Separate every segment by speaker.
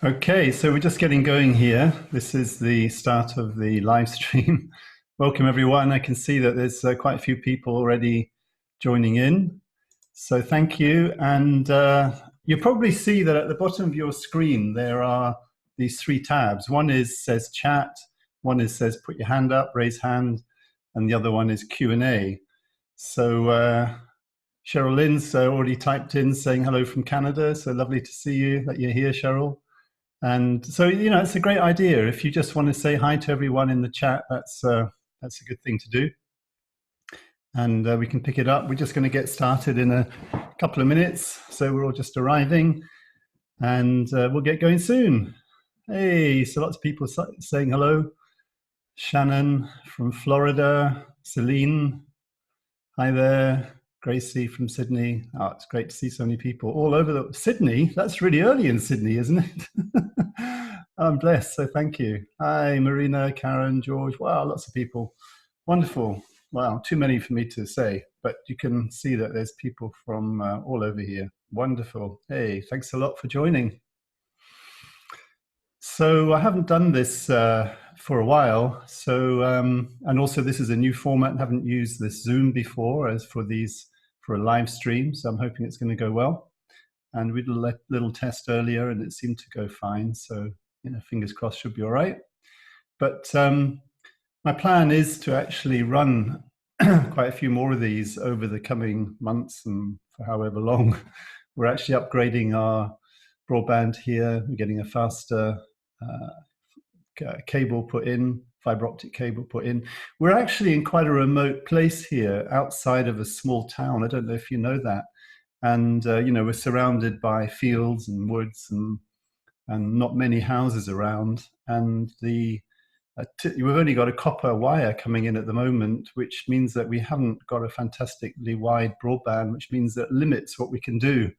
Speaker 1: Okay, so we're just getting going here. This is the start of the live stream. Welcome, everyone. I can see that there's quite a few people already joining in. So thank you. And you'll probably see that at the bottom of your screen, there are these three tabs. One says chat, one says put your hand up, raise hand, and the other one is Q&A. So Cheryl Lynn's already typed in saying hello from Canada. So lovely to see you, that you're here, Cheryl. And so, it's a great idea. If you just want to say hi to everyone in the chat, that's a good thing to do. And we can pick it up. We're just going to get started in a couple of minutes. So we're all just arriving and we'll get going soon. Hey, so lots of people saying hello. Shannon from Florida, Celine, hi there. Gracie from Sydney. Oh, it's great to see so many people all over Sydney. That's really early in Sydney, isn't it? I'm blessed, so thank you. Hi, Marina, Karen, George. Wow, lots of people. Wonderful. Wow, too many for me to say, but you can see that there's people from all over here. Wonderful. Hey, thanks a lot for joining. So I haven't done this for a while. So, and also this is a new format. I haven't used this Zoom before as for a live stream. So I'm hoping it's going to go well. And we did a little test earlier and it seemed to go fine. So, fingers crossed should be all right. But my plan is to actually run quite a few more of these over the coming months and for however long. We're actually upgrading our broadband here. We're getting a faster cable put in, fiber optic cable put in. We're actually in quite a remote place here outside of a small town. I don't know if you know that. And, we're surrounded by fields and woods and not many houses around. And we've only got a copper wire coming in at the moment, which means that we haven't got a fantastically wide broadband, which means that limits what we can do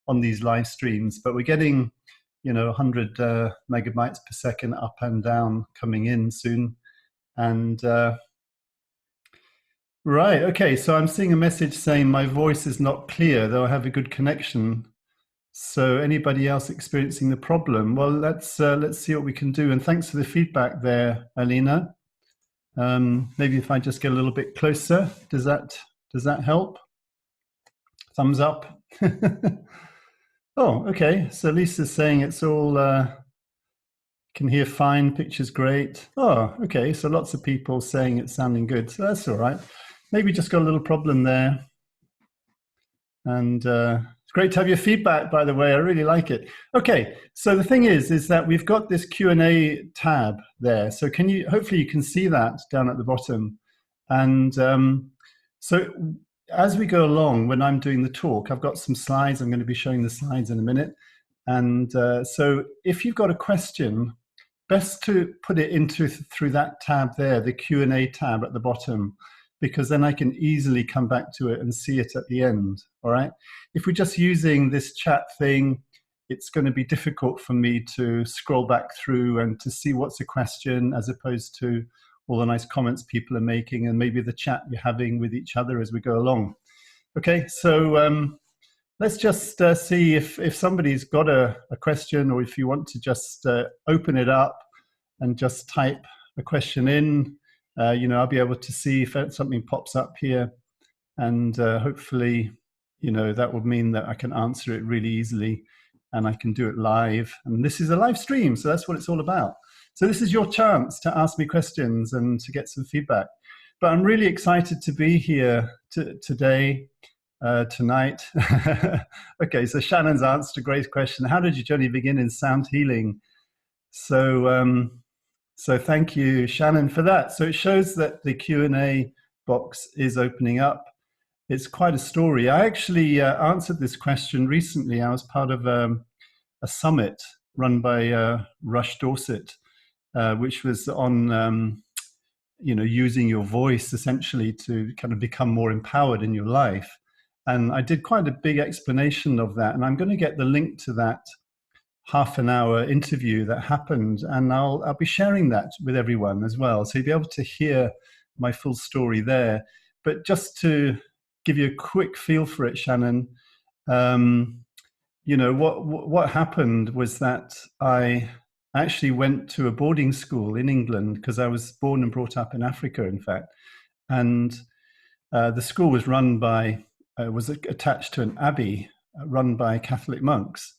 Speaker 1: on these live streams. But we're getting 100 megabytes per second up and down coming in soon. And right, okay, so I'm seeing a message saying my voice is not clear, though I have a good connection. So anybody else experiencing the problem? Well, let's see what we can do. And thanks for the feedback there, Alina. Maybe if I just get a little bit closer, does that help? Thumbs up. Oh, okay. So Lisa's saying it's all, can hear fine, picture's great. Oh, okay. So lots of people saying it's sounding good. So that's all right. Maybe just got a little problem there. And it's great to have your feedback, by the way. I really like it. Okay. So the thing is that we've got this Q&A tab there. So hopefully you can see that down at the bottom. And so as we go along, when I'm doing the talk, I've got some slides. I'm going to be showing the slides in a minute. And so if you've got a question, best to put it through that tab there, the Q&A tab at the bottom, because then I can easily come back to it and see it at the end, all right? If we're just using this chat thing, it's going to be difficult for me to scroll back through and to see what's a question as opposed to all the nice comments people are making and maybe the chat you're having with each other as we go along. Okay, so let's just see if somebody's got a question, or if you want to just open it up and just type a question in. I'll be able to see if something pops up here, and hopefully, that would mean that I can answer it really easily and I can do it live. And this is a live stream, so that's what it's all about. So this is your chance to ask me questions and to get some feedback. But I'm really excited to be here today, tonight. Okay, so Shannon's answered a great question. How did your journey begin in sound healing? So thank you, Shannon, for that. So it shows that the Q&A box is opening up. It's quite a story. I actually answered this question recently. I was part of a summit run by Rush Dorset, which was on using your voice essentially to kind of become more empowered in your life. And I did quite a big explanation of that. And I'm going to get the link to that half-an-hour interview that happened, and I'll be sharing that with everyone as well. So you'll be able to hear my full story there. But just to give you a quick feel for it, Shannon, you know, what happened was that I actually went to a boarding school in England because I was born and brought up in Africa, in fact. And the school was run by, was attached to an abbey run by Catholic monks.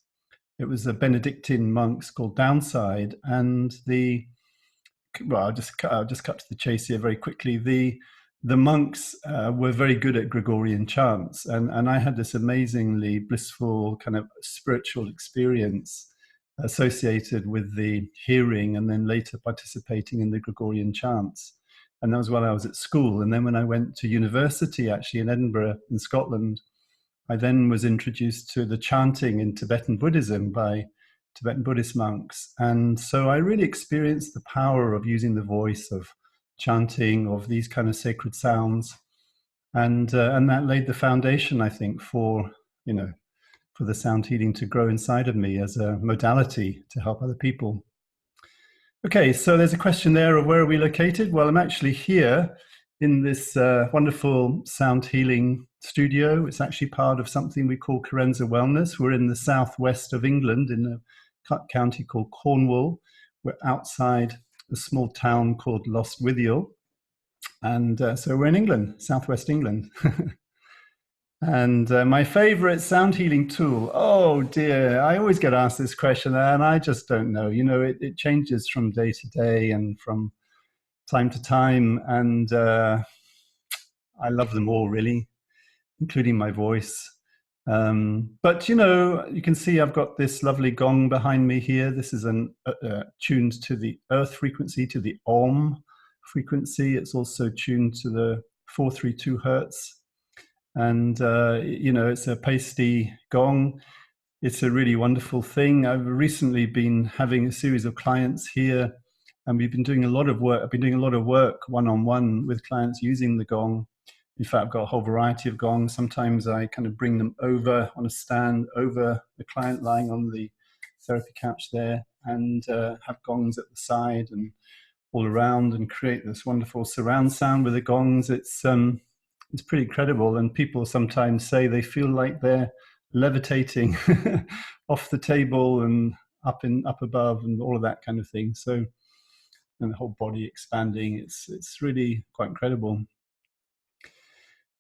Speaker 1: It was a Benedictine monks called Downside, and I'll just cut to the chase here very quickly. The monks were very good at Gregorian chants, and I had this amazingly blissful kind of spiritual experience associated with the hearing and then later participating in the Gregorian chants. And that was while I was at school. And then when I went to university, actually in Edinburgh in Scotland, I then was introduced to the chanting in Tibetan Buddhism by Tibetan Buddhist monks. And so I really experienced the power of using the voice, of chanting, of these kind of sacred sounds. And that laid the foundation, I think, for, you know, for the sound healing to grow inside of me as a modality to help other people. Okay, so there's a question there of where are we located? Well, I'm actually here in this wonderful sound healing studio. It's actually part of something we call Carenza Wellness. We're in the southwest of England in a county called Cornwall. We're outside a small town called Lostwithiel. And so we're in England, southwest England. And my favorite sound healing tool, oh dear, I always get asked this question and I just don't know. You know, it changes from day to day and from time to time. And I love them all, really, including my voice. But, you know, you can see I've got this lovely gong behind me here. This is tuned to the earth frequency, to the Om frequency. It's also tuned to the 432 hertz. And, you know, it's a pasty gong. It's a really wonderful thing. I've recently been having a series of clients here, and we've been doing a lot of work. I've been doing a lot of work one-on-one with clients using the gong. In fact, I've got a whole variety of gongs. Sometimes I kind of bring them over on a stand over the client lying on the therapy couch there, and have gongs at the side and all around, and create this wonderful surround sound with the gongs. It's pretty incredible, and people sometimes say they feel like they're levitating off the table and up above and all of that kind of thing. So, and the whole body expanding. It's really quite incredible.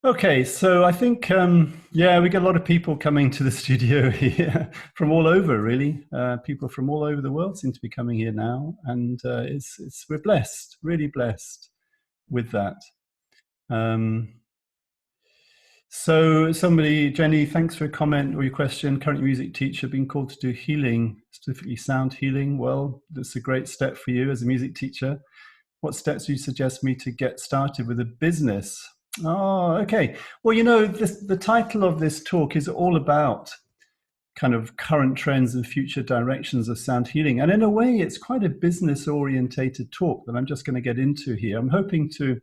Speaker 1: Okay, so I think yeah, we get a lot of people coming to the studio here from all over. Really, people from all over the world seem to be coming here now, and we're blessed, really blessed with that. So somebody, Jenny, thanks for a comment or your question. Current music teacher, being called to do healing, specifically sound healing. Well, that's a great step for you as a music teacher. What steps do you suggest me to get started with a business? Oh, okay. Well, you know, the title of this talk is all about kind of current trends and future directions of sound healing. And in a way, it's quite a business orientated talk that I'm just going to get into here. I'm hoping to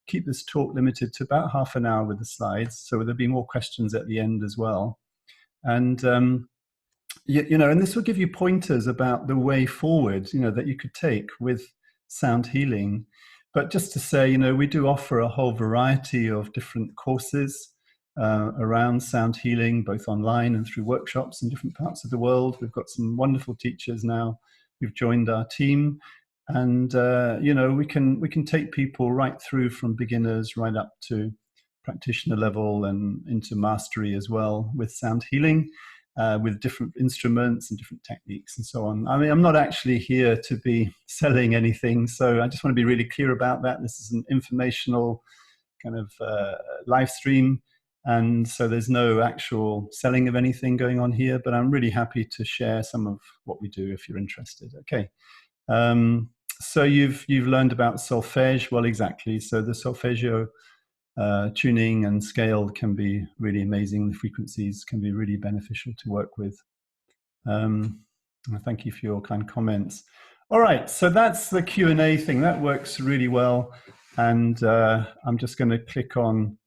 Speaker 1: keep this talk limited to about half an hour with the slides, so there'll be more questions at the end as well. And you know, and this will give you pointers about the way forward, you know, that you could take with sound healing. But just to say, you know, we do offer a whole variety of different courses around sound healing, both online and through workshops in different parts of the world. We've got some wonderful teachers now who've joined our team. And you know, we can take people right through from beginners right up to practitioner level and into mastery as well with sound healing, with different instruments and different techniques and so on. I mean, I'm not actually here to be selling anything, so I just want to be really clear about that. This is an informational kind of live stream, and so there's no actual selling of anything going on here, but I'm really happy to share some of what we do if you're interested. Okay. So you've learned about solfege. Well, exactly. So the solfeggio tuning and scale can be really amazing. The frequencies can be really beneficial to work with. Thank you for your kind comments. All right, so that's the Q&A thing. That works really well. And I'm just going to click on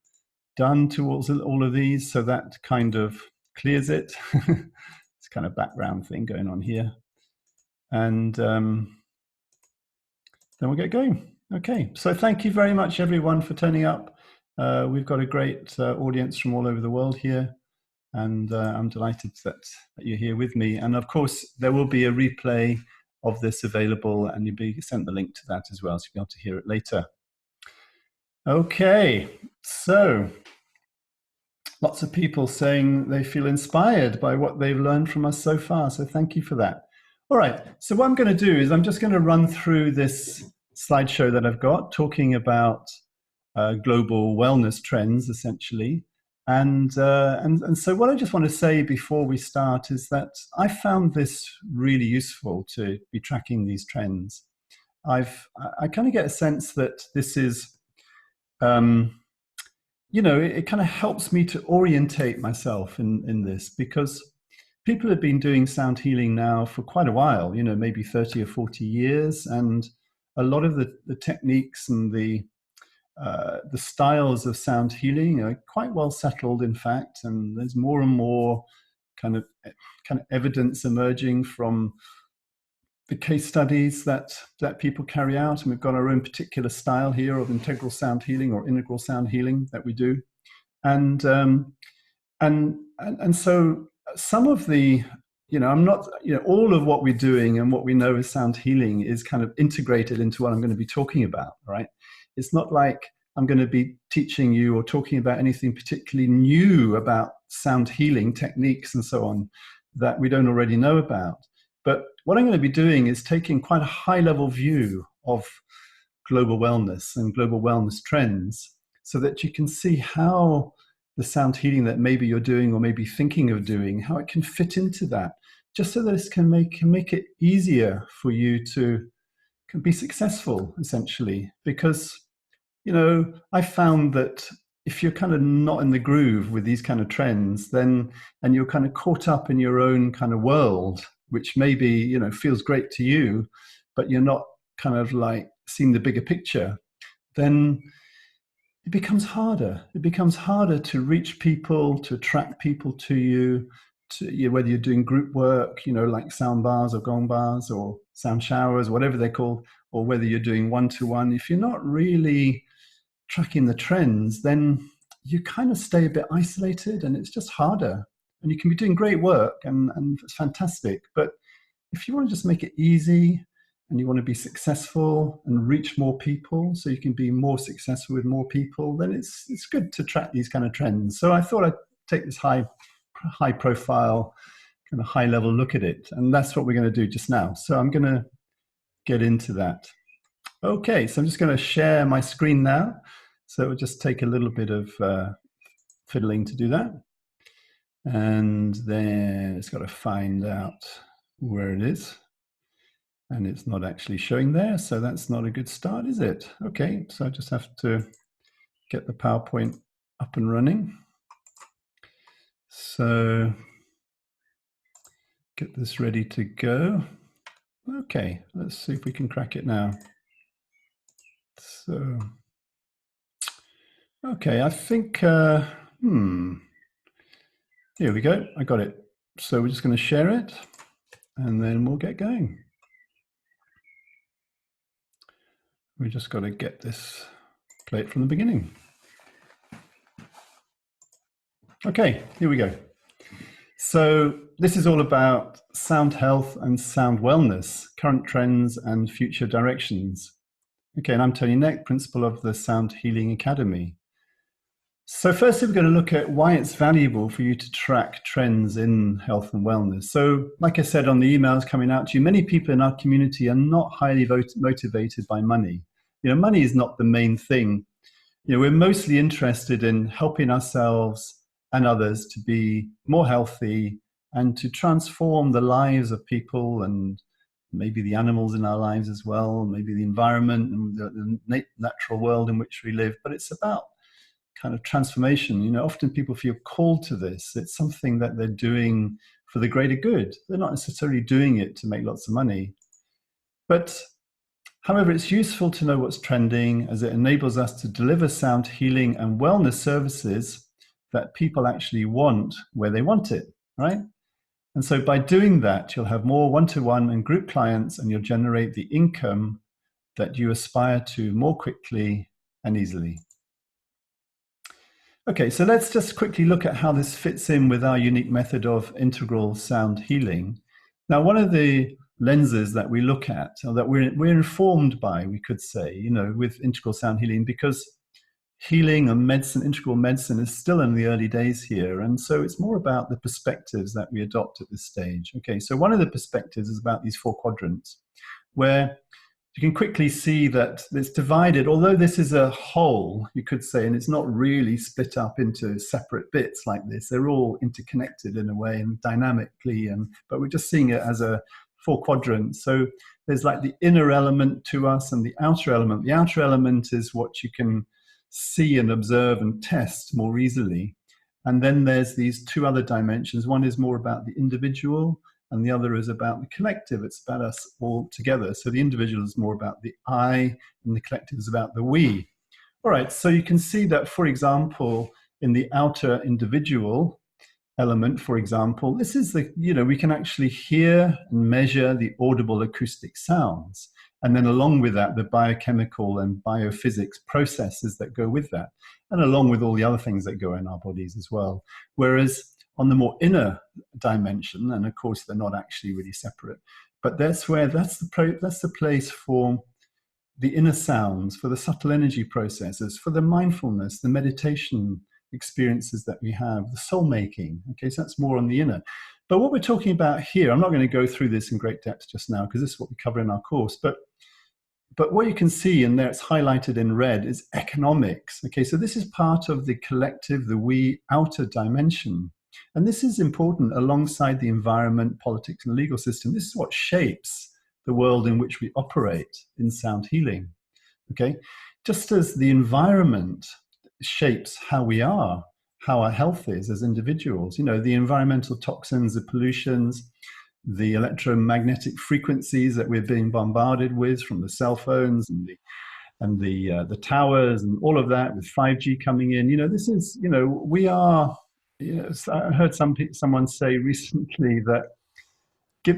Speaker 1: done towards all of these. So that kind of clears it. It's kind of background thing going on here. And then we'll get going. Okay, so thank you very much, everyone, for turning up. We've got a great audience from all over the world here. And I'm delighted that you're here with me. And of course, there will be a replay of this available, and you'll be sent the link to that as well, so you'll be able to hear it later. Okay, so lots of people saying they feel inspired by what they've learned from us so far. So thank you for that. All right, so what I'm going to do is I'm just going to run through this slideshow that I've got talking about global wellness trends, essentially. And so what I just want to say before we start is that I found this really useful to be tracking these trends. I kind of get a sense that this is, you know, it kind of helps me to orientate myself in this, because people have been doing sound healing now for quite a while, you know, maybe 30 or 40 years. And a lot of the techniques and the styles of sound healing are quite well settled, in fact, and there's more and more kind of evidence emerging from the case studies that people carry out, and we've got our own particular style here of integral sound healing or integral sound healing that we do, and so some of the, you know, I'm not, you know, all of what we're doing and what we know as sound healing is kind of integrated into what I'm going to be talking about, right? It's not like I'm going to be teaching you or talking about anything particularly new about sound healing techniques and so on that we don't already know about. But what I'm going to be doing is taking quite a high-level view of global wellness and global wellness trends, so that you can see how the sound healing that maybe you're doing or maybe thinking of doing, how it can fit into that, just so that it can make it easier for you to be successful, essentially. Because, you know, I found that if you're kind of not in the groove with these kind of trends, then, and you're kind of caught up in your own kind of world, which maybe, you know, feels great to you, but you're not kind of like seeing the bigger picture, then it becomes harder. It becomes harder to reach people, to attract people to you, whether you're doing group work, you know, like sound bars or gong bars or sound showers, whatever they're called, or whether you're doing one-to-one. If you're not really tracking the trends, then you kind of stay a bit isolated, and it's just harder. And you can be doing great work, and it's fantastic. But if you want to just make it easy, and you want to be successful and reach more people, so you can be more successful with more people, then it's good to track these kind of trends. So I thought I'd take this high profile, kind of high level look at it. And that's what we're going to do just now. So I'm going to get into that. Okay, so I'm just going to share my screen now. So it will just take a little bit of fiddling to do that. And then it's got to find out where it is. And it's not actually showing there, so that's not a good start, is it? Okay, so I just have to get the PowerPoint up and running. So get this ready to go. Okay, let's see if we can crack it now. So, okay, I think, here we go, I got it. So we're just going to share it, and then we'll get going. We just got to get this, play it from the beginning. Okay, here we go. So this is all about sound health and sound wellness, current trends and future directions. Okay, and I'm Tony Neck, principal of the Sound Healing Academy. So firstly, we're going to look at why it's valuable for you to track trends in health and wellness. So like I said on the emails coming out to you, many people in our community are not highly motivated by money. You know, money is not the main thing. You know, we're mostly interested in helping ourselves and others to be more healthy and to transform the lives of people, and maybe the animals in our lives as well, maybe the environment and the natural world in which we live. But it's about kind of transformation. You know, often people feel called to this. It's something that they're doing for the greater good. They're not necessarily doing it to make lots of money. But however, it's useful to know what's trending, as it enables us to deliver sound healing and wellness services that people actually want where they want it, right? And so by doing that, you'll have more one-to-one and group clients, and you'll generate the income that you aspire to more quickly and easily. Okay, so let's just quickly look at how this fits in with our unique method of integral sound healing. Now, one of the lenses that we look at, or that we're informed by, we could say, you know, with integral sound healing, because healing and medicine, integral medicine, is still in the early days here. And so it's more about the perspectives that we adopt at this stage. Okay, so one of the perspectives is about these four quadrants, where you can quickly see that it's divided, although this is a whole, you could say, and it's not really split up into separate bits like this. They're all interconnected in a way and dynamically, but we're just seeing it as a four quadrants. So there's like the inner element to us and the outer element. The outer element is what you can see and observe and test more easily. And then there's these two other dimensions. One is more about the individual, and the other is about the collective. It's about us all together. So the individual is more about the I, and the collective is about the we. All right, so you can see that, for example, in the outer individual element, for example, this is the, you know, we can actually hear and measure the audible acoustic sounds. And then along with that, the biochemical and biophysics processes that go with that, and along with all the other things that go in our bodies as well. Whereas on the more inner dimension, and of course they're not actually really separate, but that's the place for the inner sounds, for the subtle energy processes, for the mindfulness, the meditation experiences that we have, the soul making. Okay, so that's more on the inner. But what we're talking about here, I'm not going to go through this in great depth just now, because this is what we cover in our course, but what you can see, and there it's highlighted in red, is economics. Okay, so this is part of the collective, the we outer dimension. And this is important alongside the environment, politics, and legal system. This is what shapes the world in which we operate in sound healing. Okay, just as the environment shapes how we are, how our health is as individuals, you know, the environmental toxins, the pollutions, the electromagnetic frequencies that we're being bombarded with from the cell phones and the towers and all of that, with 5G coming in. You know, this is, you know, we are, you know, I heard someone say recently that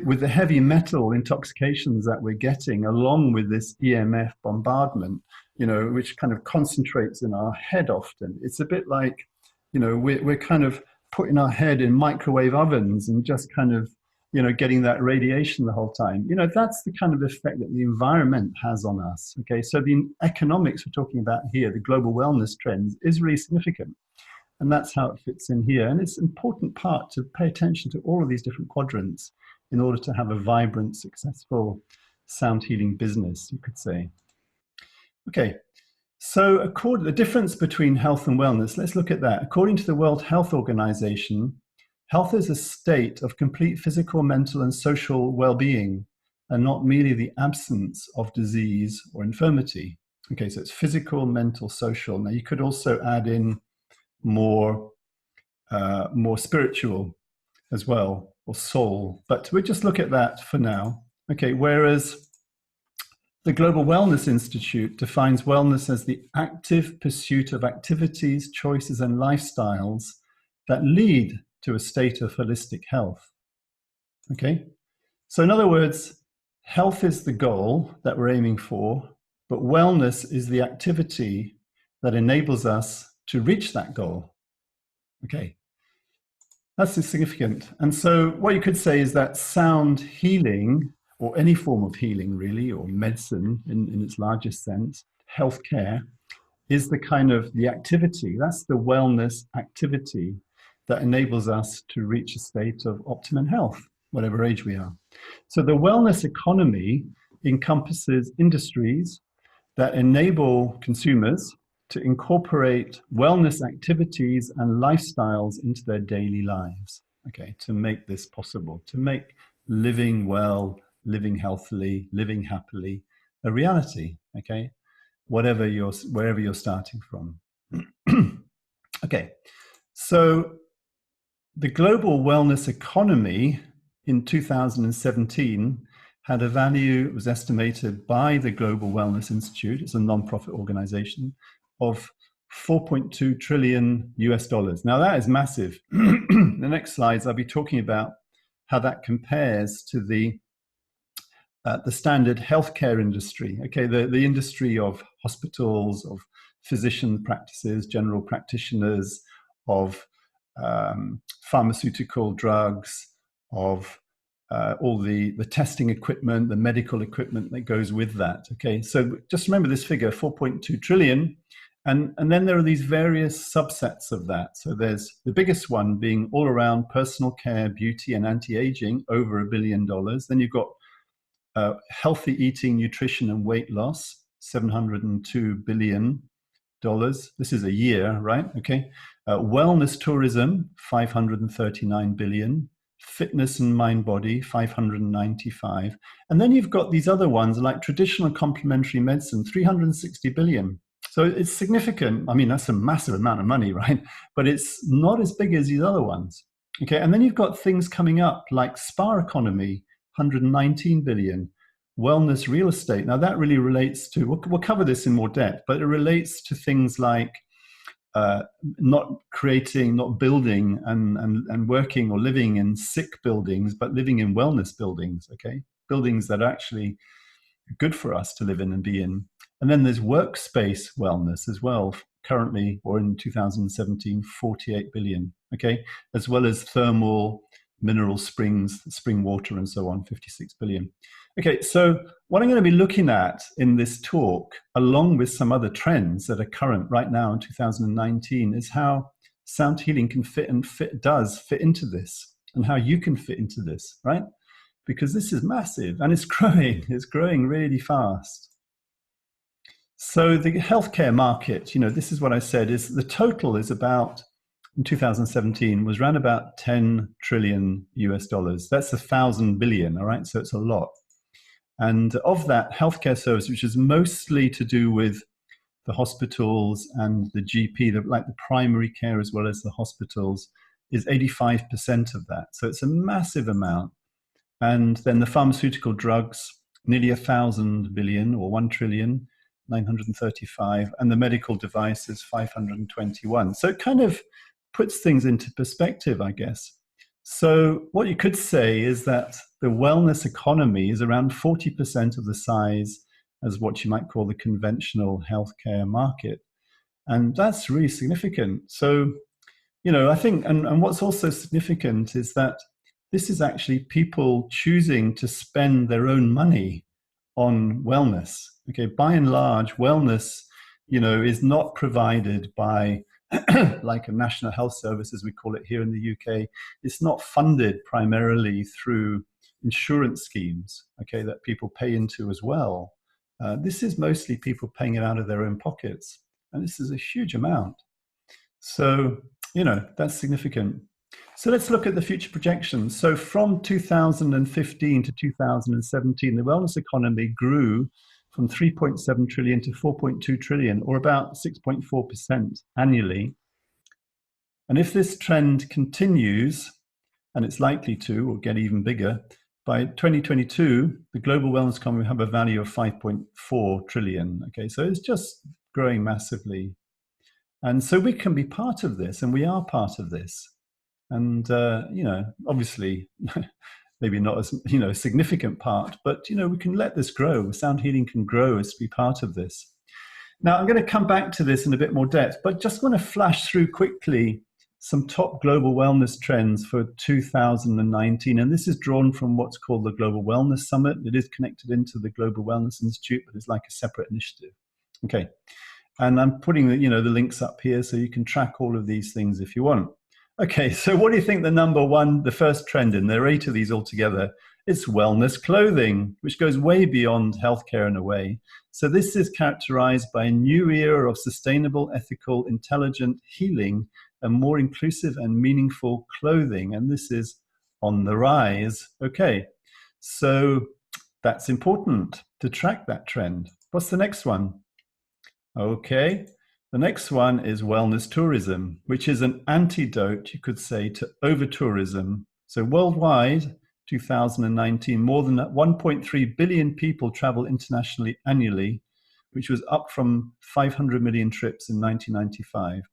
Speaker 1: with the heavy metal intoxications that we're getting, along with this EMF bombardment, you know, which kind of concentrates in our head often, it's a bit like, you know, we're kind of putting our head in microwave ovens and just kind of, you know, getting that radiation the whole time. You know, that's the kind of effect that the environment has on us. Okay, so the economics we're talking about here, the global wellness trends, is really significant. And that's how it fits in here. And it's an important part to pay attention to all of these different quadrants in order to have a vibrant, successful sound healing business, you could say. Okay, so the difference between health and wellness, let's look at that. According to the World Health Organization, health is a state of complete physical, mental, and social well-being, and not merely the absence of disease or infirmity. Okay, so it's physical, mental, social. Now you could also add in more spiritual as well, or soul, but we'll just look at that for now. Okay, whereas the Global Wellness Institute defines wellness as the active pursuit of activities, choices, and lifestyles that lead to a state of holistic health. Okay, so in other words, health is the goal that we're aiming for, but wellness is the activity that enables us to reach that goal. Okay, that's significant. And so what you could say is that sound healing, or any form of healing really, or medicine in its largest sense, healthcare, is the kind of the activity, that's the wellness activity that enables us to reach a state of optimum health, whatever age we are. So the wellness economy encompasses industries that enable consumers to incorporate wellness activities and lifestyles into their daily lives, okay, to make this possible, to make living well, living healthily, living happily a reality, okay, wherever you're starting from. Okay, so the global wellness economy in 2017 had a value, it was estimated by the Global Wellness Institute, it's a non-profit organization, of 4.2 trillion US dollars. Now that is massive. The next slides, I'll be talking about how that compares to the standard healthcare industry, okay, the industry of hospitals, of physician practices, general practitioners, of pharmaceutical drugs, of all the testing equipment, the medical equipment that goes with that. Okay, so just remember this figure, 4.2 trillion. And then there are these various subsets of that. So there's the biggest one being all around personal care, beauty, and anti-aging, over $1 billion. Then you've got healthy eating, nutrition, and weight loss, $702 billion. This is a year, right? Okay. Wellness tourism, 539 billion. Fitness and mind body, 595. And then you've got these other ones like traditional complementary medicine, 360 billion. So it's significant. I mean, that's a massive amount of money, right? But it's not as big as these other ones. Okay. And then you've got things coming up like spa economy, 119 billion. Wellness real estate. Now that really relates to, we'll cover this in more depth, but it relates to things like not creating, not building and working or living in sick buildings, but living in wellness buildings, okay? Buildings that are actually good for us to live in and be in. And then there's workspace wellness as well, currently, or in 2017, 48 billion, okay? As well as thermal, mineral springs, spring water, and so on, 56 billion. Okay, so what I'm going to be looking at in this talk, along with some other trends that are current right now in 2019, is how sound healing can does fit into this, and how you can fit into this, right? Because this is massive and it's growing really fast. So the healthcare market, this is what I said, is the total is about, in 2017, was around about 10 trillion US dollars. That's 1,000 billion, all right? So it's a lot. And of that, healthcare service, which is mostly to do with the hospitals and the GP, like the primary care as well as the hospitals, is 85% of that. So it's a massive amount. And then the pharmaceutical drugs, nearly 1,000 billion, or 1 trillion, 935, and the medical devices, 521. So it kind of puts things into perspective, I guess. So what you could say is that the wellness economy is around 40% of the size as what you might call the conventional healthcare market. And that's really significant. So, I think, and what's also significant is that this is actually people choosing to spend their own money on wellness. Okay, by and large, wellness, is not provided by like a national health service, as we call it here in the UK. It's not funded primarily through insurance schemes, okay, that people pay into as well. This is mostly people paying it out of their own pockets. And this is a huge amount. So, that's significant. So let's look at the future projections. So from 2015 to 2017, the wellness economy grew from 3.7 trillion to 4.2 trillion, or about 6.4% annually. And if this trend continues, and it's likely to, or get even bigger, by 2022, the global wellness economy will have a value of 5.4 trillion. Okay, so it's just growing massively. And so we can be part of this, and we are part of this. And, obviously, maybe not as, a significant part, but, we can let this grow. Sound healing can grow as to be part of this. Now, I'm going to come back to this in a bit more depth, but just want to flash through quickly some top global wellness trends for 2019. And this is drawn from what's called the Global Wellness Summit. It is connected into the Global Wellness Institute, but it's like a separate initiative. Okay. And I'm putting the links up here so you can track all of these things if you want. Okay, so what do you think the first trend in? There are 8 of these altogether. It's wellness clothing, which goes way beyond healthcare in a way. So this is characterized by a new era of sustainable, ethical, intelligent healing and more inclusive and meaningful clothing. And this is on the rise. Okay, so that's important to track that trend. What's the next one? Okay. The next one is wellness tourism, which is an antidote, you could say, to over-tourism. So worldwide, 2019, more than 1.3 billion people travel internationally annually, which was up from 500 million trips in 1995.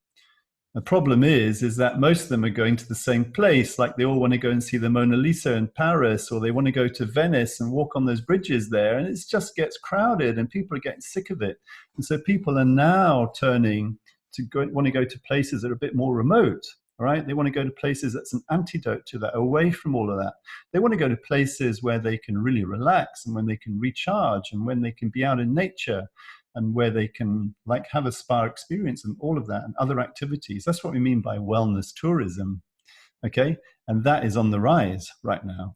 Speaker 1: The problem is that most of them are going to the same place. Like they all want to go and see the Mona Lisa in Paris, or they want to go to Venice and walk on those bridges there. And it just gets crowded and people are getting sick of it. And so people are now turning to want to go to places that are a bit more remote. All right. They want to go to places that's an antidote to that, away from all of that. They want to go to places where they can really relax and when they can recharge and when they can be out in nature and where they can like have a spa experience and all of that and other activities. That's what we mean by wellness tourism. Okay. And that is on the rise right now.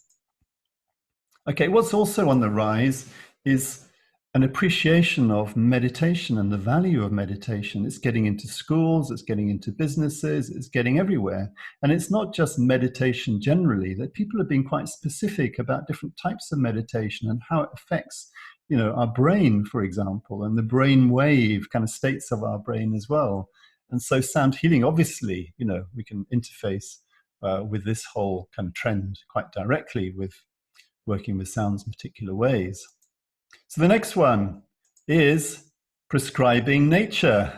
Speaker 1: Okay. What's also on the rise is an appreciation of meditation and the value of meditation. It's getting into schools, it's getting into businesses, it's getting everywhere. And it's not just meditation generally, that people are being quite specific about different types of meditation and how it affects, you know, our brain, for example, and the brain wave kind of states of our brain as well. And so sound healing, obviously, you know, we can interface with this whole kind of trend quite directly with working with sounds in particular ways. So the next one is prescribing nature.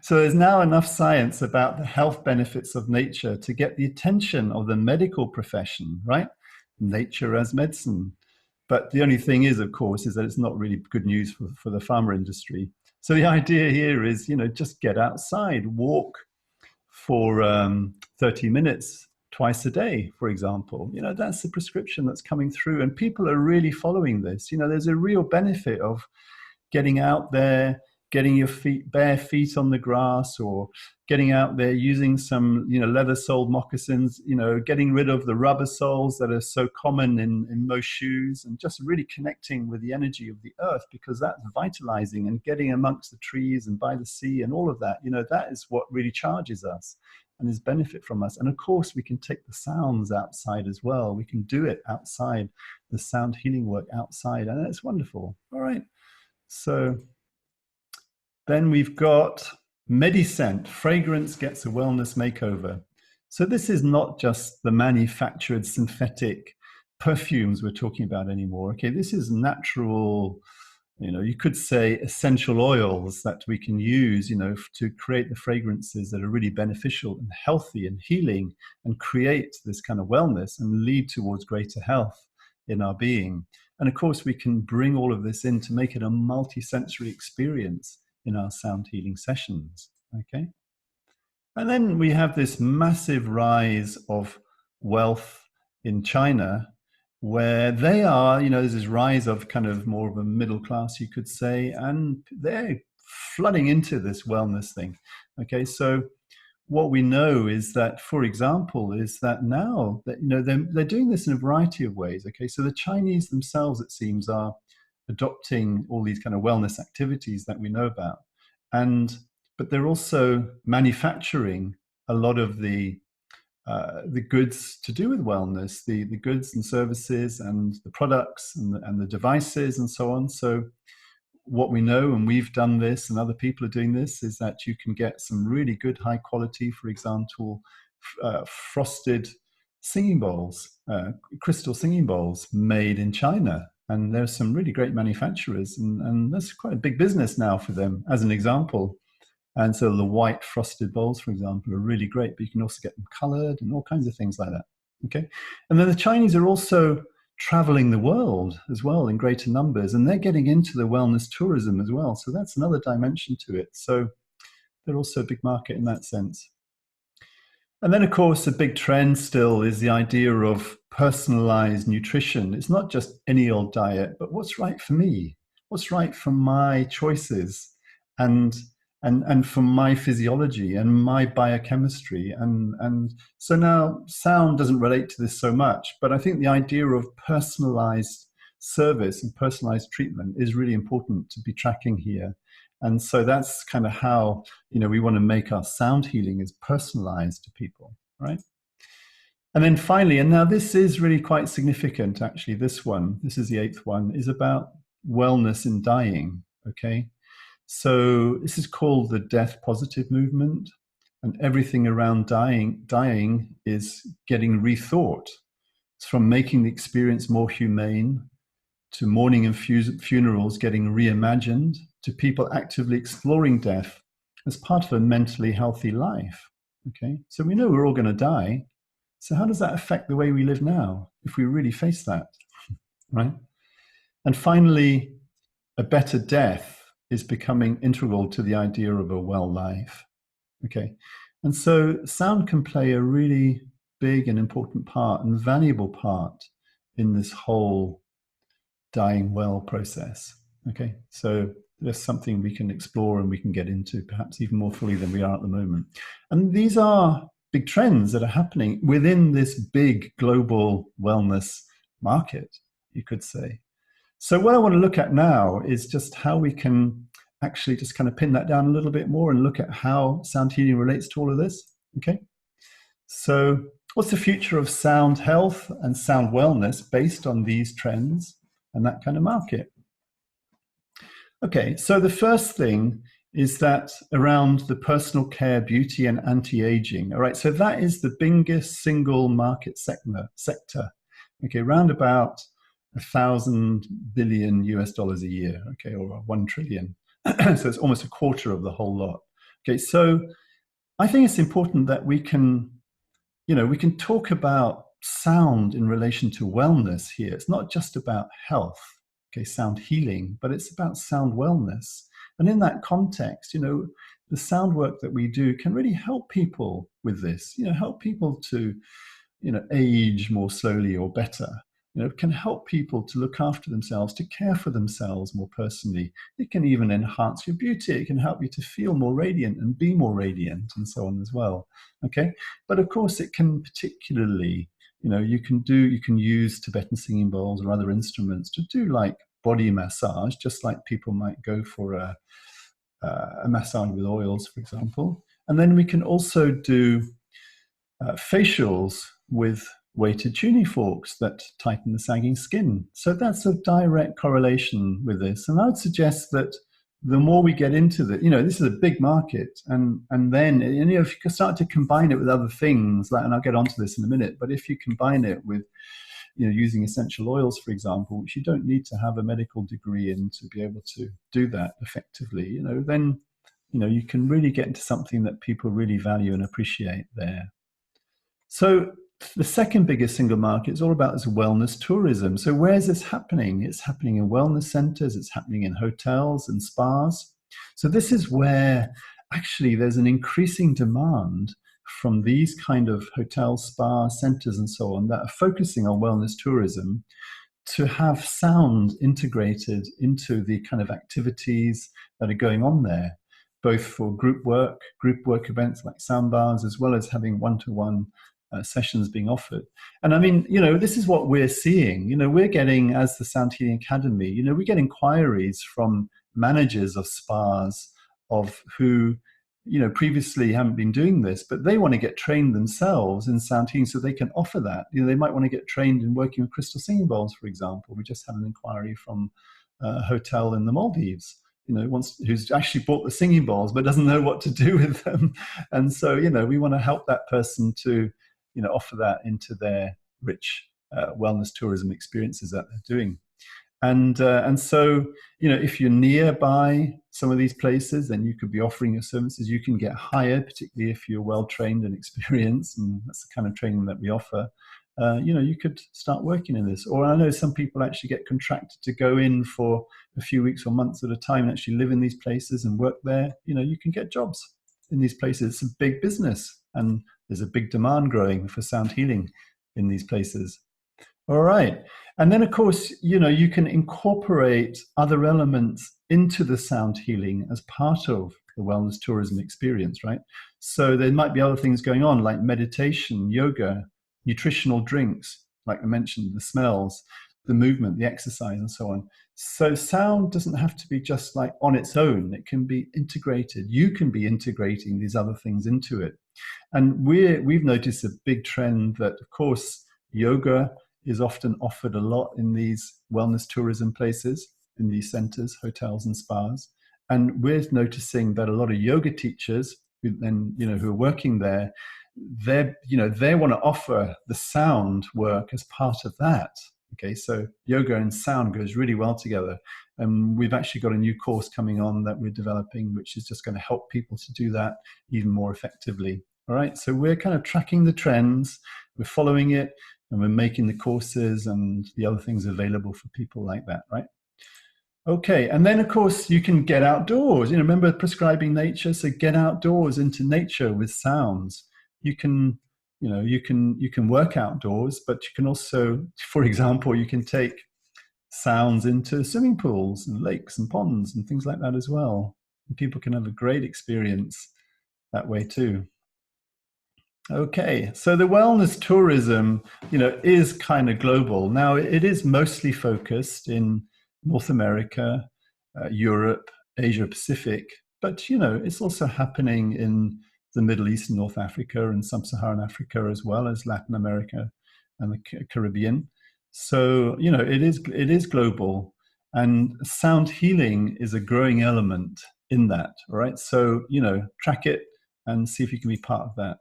Speaker 1: So there's now enough science about the health benefits of nature to get the attention of the medical profession, right? Nature as medicine. But the only thing is, of course, is that it's not really good news for the pharma industry. So the idea here is, you know, just get outside, walk for 30 minutes twice a day, for example. You know, that's the prescription that's coming through, and people are really following this. You know, there's a real benefit of getting out there, getting your bare feet on the grass, or getting out there using some, you know, leather-soled moccasins, you know, getting rid of the rubber soles that are so common in most shoes, and just really connecting with the energy of the earth, because that's vitalizing, and getting amongst the trees and by the sea and all of that, you know, that is what really charges us and is benefit from us. And of course, we can take the sounds outside as well. We can do it outside, the sound healing work outside, and it's wonderful. All right. So then we've got Medicent, fragrance gets a wellness makeover. So this is not just the manufactured synthetic perfumes we're talking about anymore. Okay, this is natural, you know, you could say essential oils that we can use, you know, to create the fragrances that are really beneficial and healthy and healing and create this kind of wellness and lead towards greater health in our being. And of course, we can bring all of this in to make it a multi-sensory experience in our sound healing sessions, okay? And then we have this massive rise of wealth in China, where they are, you know, there's this rise of kind of more of a middle class, you could say, and they're flooding into this wellness thing. Okay, so what we know is that, for example, is that now that, you know, they're doing this in a variety of ways. Okay, so the Chinese themselves, it seems, are adopting all these kind of wellness activities that we know about, but they're also manufacturing a lot of the goods to do with wellness, the goods and services and the products and the devices and so on. So what we know, and we've done this and other people are doing this, is that you can get some really good high quality, for example, frosted singing bowls, crystal singing bowls made in China. And there's some really great manufacturers, and that's quite a big business now for them, as an example. And so the white frosted bowls, for example, are really great, but you can also get them colored and all kinds of things like that. Okay. And then the Chinese are also traveling the world as well in greater numbers, and they're getting into the wellness tourism as well. So that's another dimension to it. So they're also a big market in that sense. And then, of course, a big trend still is the idea of personalized nutrition. It's not just any old diet, but what's right for me, what's right for my choices, and for my physiology and my biochemistry. And so now sound doesn't relate to this so much, but I think the idea of personalized service and personalized treatment is really important to be tracking here. And so that's kind of how, you know, we want to make our sound healing as personalized to people, right? And then finally, and now this is really quite significant, actually, this is the 8th one, is about wellness in dying, okay? So this is called the death positive movement, and everything around dying is getting rethought. It's from making the experience more humane, to mourning and funerals getting reimagined, to people actively exploring death as part of a mentally healthy life. Okay, so we know we're all going to die. So how does that affect the way we live now if we really face that, right? And finally, a better death is becoming integral to the idea of a well life. Okay, and so sound can play a really big and important part and valuable part in this whole dying well process. Okay, so there's something we can explore and we can get into perhaps even more fully than we are at the moment. And these are big trends that are happening within this big global wellness market, you could say. So what I want to look at now is just how we can actually just kind of pin that down a little bit more and look at how sound healing relates to all of this. Okay, so what's the future of sound health and sound wellness based on these trends and that kind of market? Okay, so the first thing is that around the personal care, beauty, and anti-aging. All right, so that is the biggest single market sector. Okay, round about 1,000 billion US dollars a year. Okay, or 1 trillion. So it's almost a quarter of the whole lot. Okay, so I think it's important that we can talk about sound in relation to wellness here. It's not just about health, okay, sound healing, but it's about sound wellness. And in that context, the sound work that we do can really help people with this, help people to, age more slowly or better. It can help people to look after themselves, to care for themselves more personally. It can even enhance your beauty. It can help you to feel more radiant and be more radiant and so on as well. Okay, but of course it can particularly, you can use Tibetan singing bowls or other instruments to do like body massage, just like people might go for a massage with oils, for example. And then we can also do facials with weighted tuning forks that tighten the sagging skin. So that's a direct correlation with this. And I would suggest that the more we get into this is a big market, and then if you can start to combine it with other things, and I'll get onto this in a minute, but if you combine it with using essential oils, for example, which you don't need to have a medical degree in to be able to do that effectively, then you can really get into something that people really value and appreciate there. So the second biggest single market is all about this wellness tourism. So where is this happening? It's happening in wellness centers, it's happening in hotels and spas. So this is where actually there's an increasing demand from these kind of hotels, spas, centers and so on that are focusing on wellness tourism to have sound integrated into the kind of activities that are going on there, both for group work events like sound bars, as well as having one-to-one sessions being offered. And I mean, this is what we're seeing. We're getting, as the Sound Healing Academy, we get inquiries from managers of spas of who, previously haven't been doing this, but they want to get trained themselves in sound healing so they can offer that. They might want to get trained in working with crystal singing bowls, for example. We just had an inquiry from a hotel in the Maldives, who's actually bought the singing bowls but doesn't know what to do with them. And so, we want to help that person to offer that into their rich wellness tourism experiences that they're doing. And so, if you're nearby some of these places, then you could be offering your services. You can get hired, particularly if you're well trained and experienced, and that's the kind of training that we offer. You could start working in this. Or I know some people actually get contracted to go in for a few weeks or months at a time and actually live in these places and work there. You can get jobs in these places. It's a big business, and there's a big demand growing for sound healing in these places. All right. And then, of course, you can incorporate other elements into the sound healing as part of the wellness tourism experience, right? So there might be other things going on like meditation, yoga, nutritional drinks, like I mentioned, the smells, the movement, the exercise, and so on. So sound doesn't have to be just like on its own. It can be integrated. You can be integrating these other things into it. And we've noticed a big trend that, of course, yoga is often offered a lot in these wellness tourism places, in these centers, hotels and spas. And we're noticing that a lot of yoga teachers who are working there, they want to offer the sound work as part of that. Okay, so yoga and sound goes really well together. And we've actually got a new course coming on that we're developing, which is just going to help people to do that even more effectively. All right, so we're kind of tracking the trends, we're following it, and we're making the courses and the other things available for people like that, right? Okay, and then of course you can get outdoors. Remember prescribing nature, so get outdoors into nature with sounds. You can, you can work outdoors, but you can also, for example, you can take sounds into swimming pools and lakes and ponds and things like that as well. And people can have a great experience that way too. Okay, so the wellness tourism, is kind of global. Now, it is mostly focused in North America, Europe, Asia Pacific, but it's also happening in the Middle East and North Africa and Sub-Saharan Africa, as well as Latin America and the Caribbean. So, it is global, and sound healing is a growing element in that. All right, so track it and see if you can be part of that.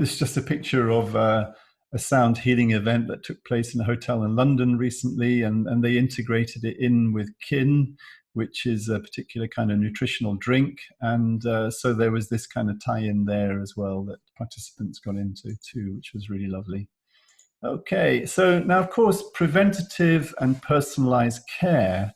Speaker 1: It's just a picture of a sound healing event that took place in a hotel in London recently, and they integrated it in with kin, which is a particular kind of nutritional drink. And so there was this kind of tie-in there as well that participants got into too, which was really lovely. Okay, so now, of course, preventative and personalized care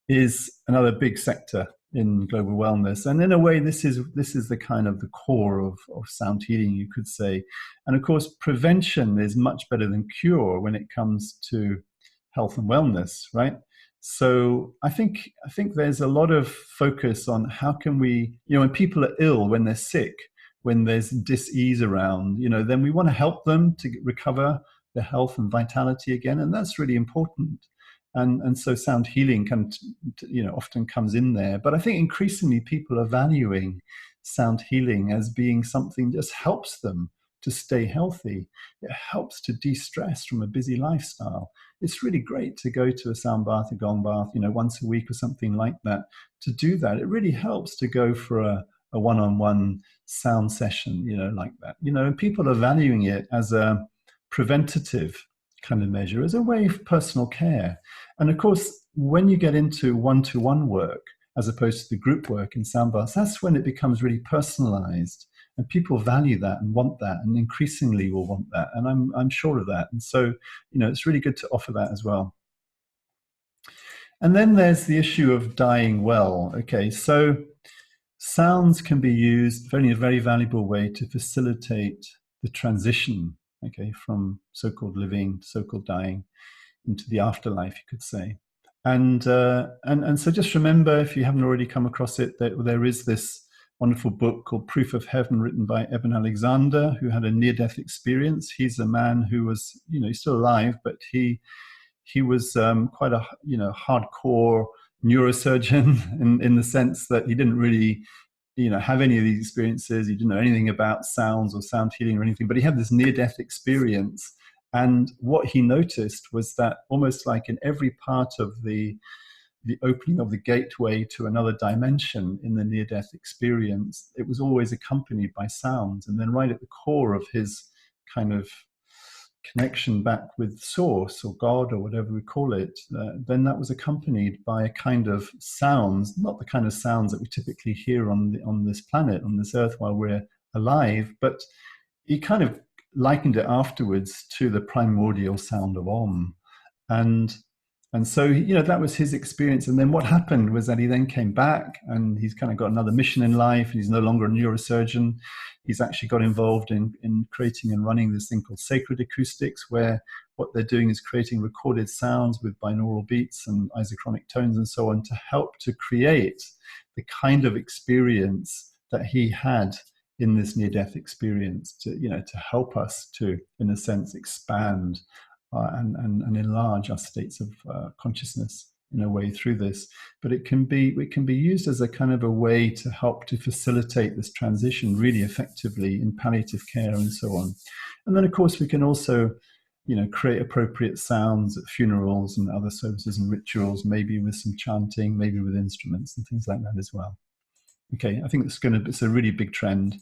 Speaker 1: is another big sector in global wellness, and in a way this is the kind of the core of sound healing, you could say. And of course, prevention is much better than cure when it comes to health and wellness, right? So I think there's a lot of focus on how can we, when people are ill, when they're sick, when there's dis-ease around, then we want to help them to recover their health and vitality again, and that's really important. And so sound healing often comes in there. But I think increasingly people are valuing sound healing as being something that just helps them to stay healthy. It helps to de-stress from a busy lifestyle. It's really great to go to a sound bath, a gong bath, once a week or something like that. To do that, it really helps to go for a one-on-one sound session, like that. And people are valuing it as a preventative kind of measure, as a way of personal care. And of course, when you get into one-to-one work, as opposed to the group work in sound baths, that's when it becomes really personalized. And people value that and want that, and increasingly will want that. And I'm sure of that. And so, it's really good to offer that as well. And then there's the issue of dying well. Okay, so sounds can be used in a very valuable way to facilitate the transition, okay, from so-called living to so-called dying into the afterlife, you could say. And so just remember, if you haven't already come across it, that there is this wonderful book called Proof of Heaven, written by Eben Alexander, who had a near-death experience. He's a man who was, he's still alive, but he was quite a hardcore neurosurgeon in the sense that he didn't really have any of these experiences. He didn't know anything about sounds or sound healing or anything, but he had this near-death experience. And what he noticed was that almost like in every part of the opening of the gateway to another dimension in the near-death experience, it was always accompanied by sounds. And then right at the core of his kind of connection back with source or God or whatever we call it, then that was accompanied by a kind of sounds, not the kind of sounds that we typically hear on this planet, on this earth while we're alive, but he kind of likened it afterwards to the primordial sound of Om. And so, that was his experience. And then what happened was that he then came back, and he's kind of got another mission in life. He's no longer a neurosurgeon. He's actually got involved in creating and running this thing called Sacred Acoustics, where what they're doing is creating recorded sounds with binaural beats and isochronic tones and so on, to help to create the kind of experience that he had in this near-death experience, to help us to, in a sense, expand and enlarge our states of consciousness in a way through this. But it can be used as a kind of a way to help to facilitate this transition really effectively in palliative care and so on. And then, of course, we can also, create appropriate sounds at funerals and other services and rituals, maybe with some chanting, maybe with instruments and things like that as well. Okay, I think it's a really big trend.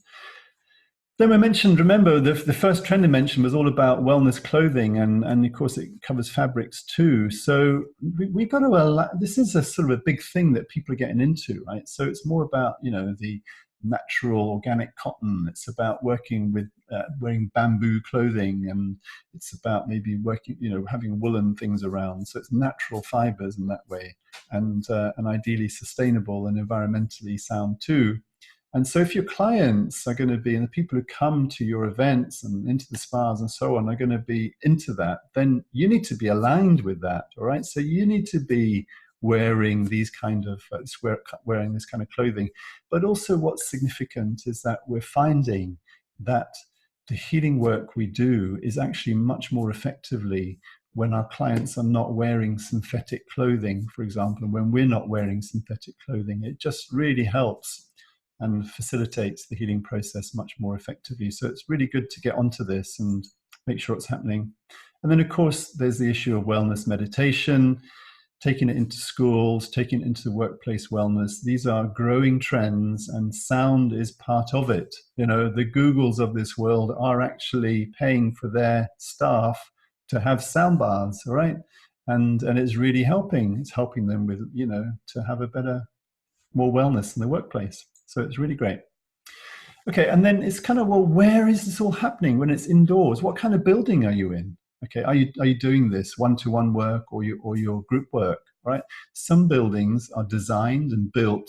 Speaker 1: Then I mentioned, remember, the first trend I mentioned was all about wellness clothing, and of course it covers fabrics too. So we got to allow, this is a sort of a big thing that people are getting into, right? So it's more about, the natural organic cotton. It's about working with wearing bamboo clothing, and it's about maybe working, having woolen things around. So it's natural fibers in that way, and ideally sustainable and environmentally sound too. And so, if your clients are going to be, and the people who come to your events and into the spas and so on are going to be into that, then you need to be aligned with that. All right. So, you need to be wearing these kind of, wearing this kind of clothing. But also, what's significant is that we're finding that the healing work we do is actually much more effectively when our clients are not wearing synthetic clothing, for example, and when we're not wearing synthetic clothing. It just really helps and facilitates the healing process much more effectively. So it's really good to get onto this and make sure it's happening. And then, of course, there's the issue of wellness meditation, taking it into schools, taking it into the workplace wellness. These are growing trends, and sound is part of it. The Googles of this world are actually paying for their staff to have sound bars, all right? And it's really helping. It's helping them with, to have a better, more wellness in the workplace. So it's really great. Okay, and then it's kind of, well, where is this all happening when it's indoors? What kind of building are you in? Okay, are you doing this one-to-one work or your group work? Right? Some buildings are designed and built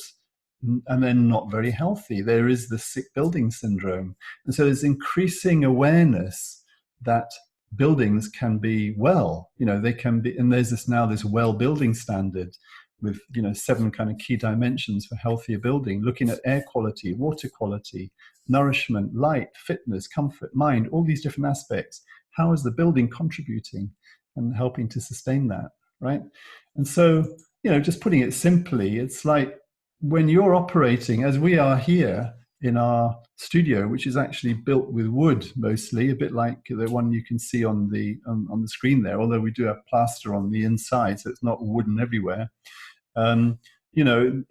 Speaker 1: and they're not very healthy. There is the sick building syndrome. And so there's increasing awareness that buildings can be they can be, and there's this well building standard with 7 kind of key dimensions for healthier building, looking at air quality, water quality, nourishment, light, fitness, comfort, mind, all these different aspects. How is the building contributing and helping to sustain that, right? And so, just putting it simply, it's like when you're operating, as we are here in our studio, which is actually built with wood mostly, a bit like the one you can see on the screen there, although we do have plaster on the inside, so it's not wooden everywhere. A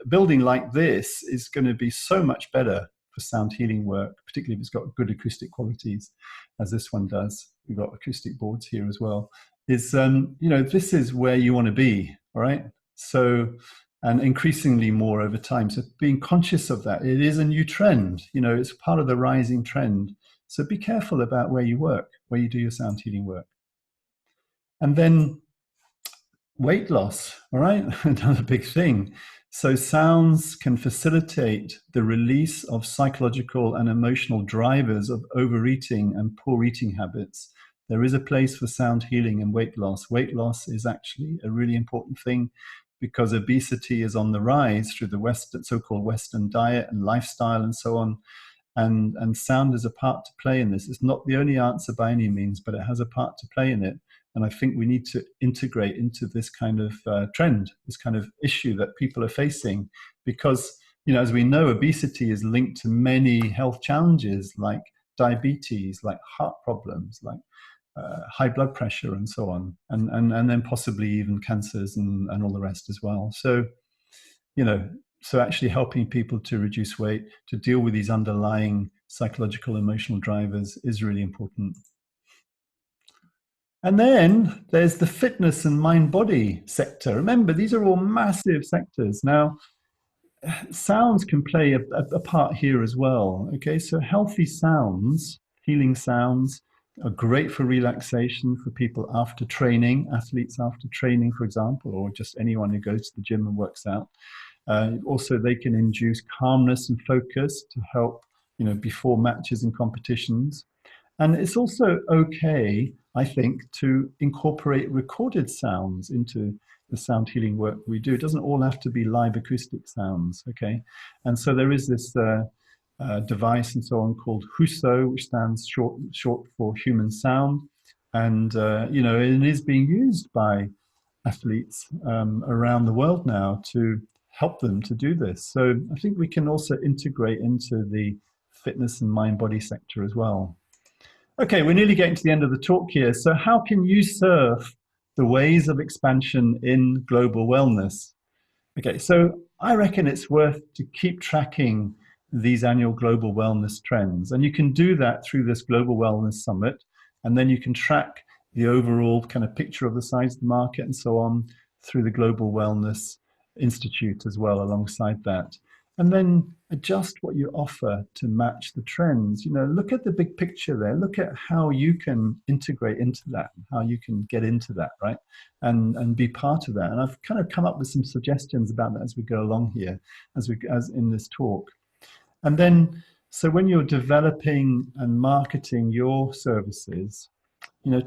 Speaker 1: building like this is going to be so much better for sound healing work, particularly if it's got good acoustic qualities, as this one does. We've got acoustic boards here as well. This is where you want to be, all right? So, and increasingly more over time. So being conscious of that, it is a new trend. It's part of the rising trend. So be careful about where you work, where you do your sound healing work. And then weight loss, all right? Another big thing. So sounds can facilitate the release of psychological and emotional drivers of overeating and poor eating habits. There is a place for sound healing and weight loss. Weight loss is actually a really important thing because obesity is on the rise through the so-called Western diet and lifestyle and so on. And sound has a part to play in this. It's not the only answer by any means, but it has a part to play in it. And I think we need to integrate into this kind of trend, this kind of issue that people are facing, because, as we know, obesity is linked to many health challenges like diabetes, like heart problems, like high blood pressure and so on, and then possibly even cancers and all the rest as well. So, so actually helping people to reduce weight, to deal with these underlying psychological, emotional drivers is really important. And then there's the fitness and mind-body sector. Remember, these are all massive sectors. Now, sounds can play a part here as well. Okay, so healthy sounds, healing sounds, are great for relaxation for people after training, athletes after training, for example, or just anyone who goes to the gym and works out. Also, they can induce calmness and focus to help, before matches and competitions. And it's also okay, I think, to incorporate recorded sounds into the sound healing work we do. It doesn't all have to be live acoustic sounds, okay? And so there is this device and so on called HUSO, which stands short for human sound. And, it is being used by athletes around the world now to help them to do this. So I think we can also integrate into the fitness and mind-body sector as well. Okay, we're nearly getting to the end of the talk here. So how can you surf the ways of expansion in global wellness? Okay, so I reckon it's worth to keep tracking these annual global wellness trends. And you can do that through this Global Wellness Summit. And then you can track the overall kind of picture of the size of the market and so on through the Global Wellness Institute as well alongside that. And then adjust what you offer to match the trends. Look at the big picture there. Look at how you can integrate into that, how you can get into that, right? And be part of that. And I've kind of come up with some suggestions about that as we go along here, as in this talk. And then, so when you're developing and marketing your services,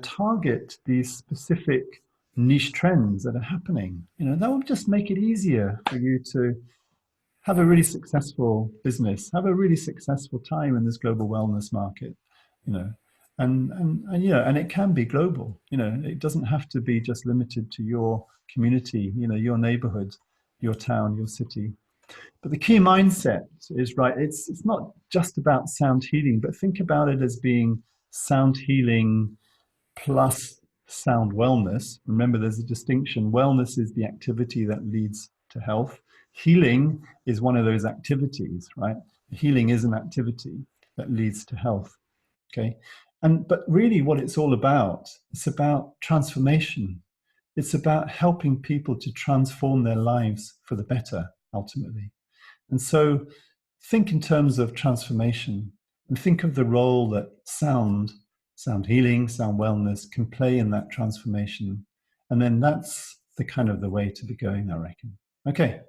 Speaker 1: target these specific niche trends that are happening. That will just make it easier for you to have a really successful business, have a really successful time in this global wellness market, and it can be global. It doesn't have to be just limited to your community, your neighborhood, your town, your city. But the key mindset is right. It's not just about sound healing, but think about it as being sound healing plus sound wellness. Remember, there's a distinction. Wellness is the activity that leads to health. Healing is one of those activities, right? Healing is an activity that leads to health. Okay. But really what it's all about, it's about transformation. It's about helping people to transform their lives for the better, ultimately. And so think in terms of transformation and think of the role that sound healing, sound wellness can play in that transformation. And then that's the way to be going, I reckon. Okay.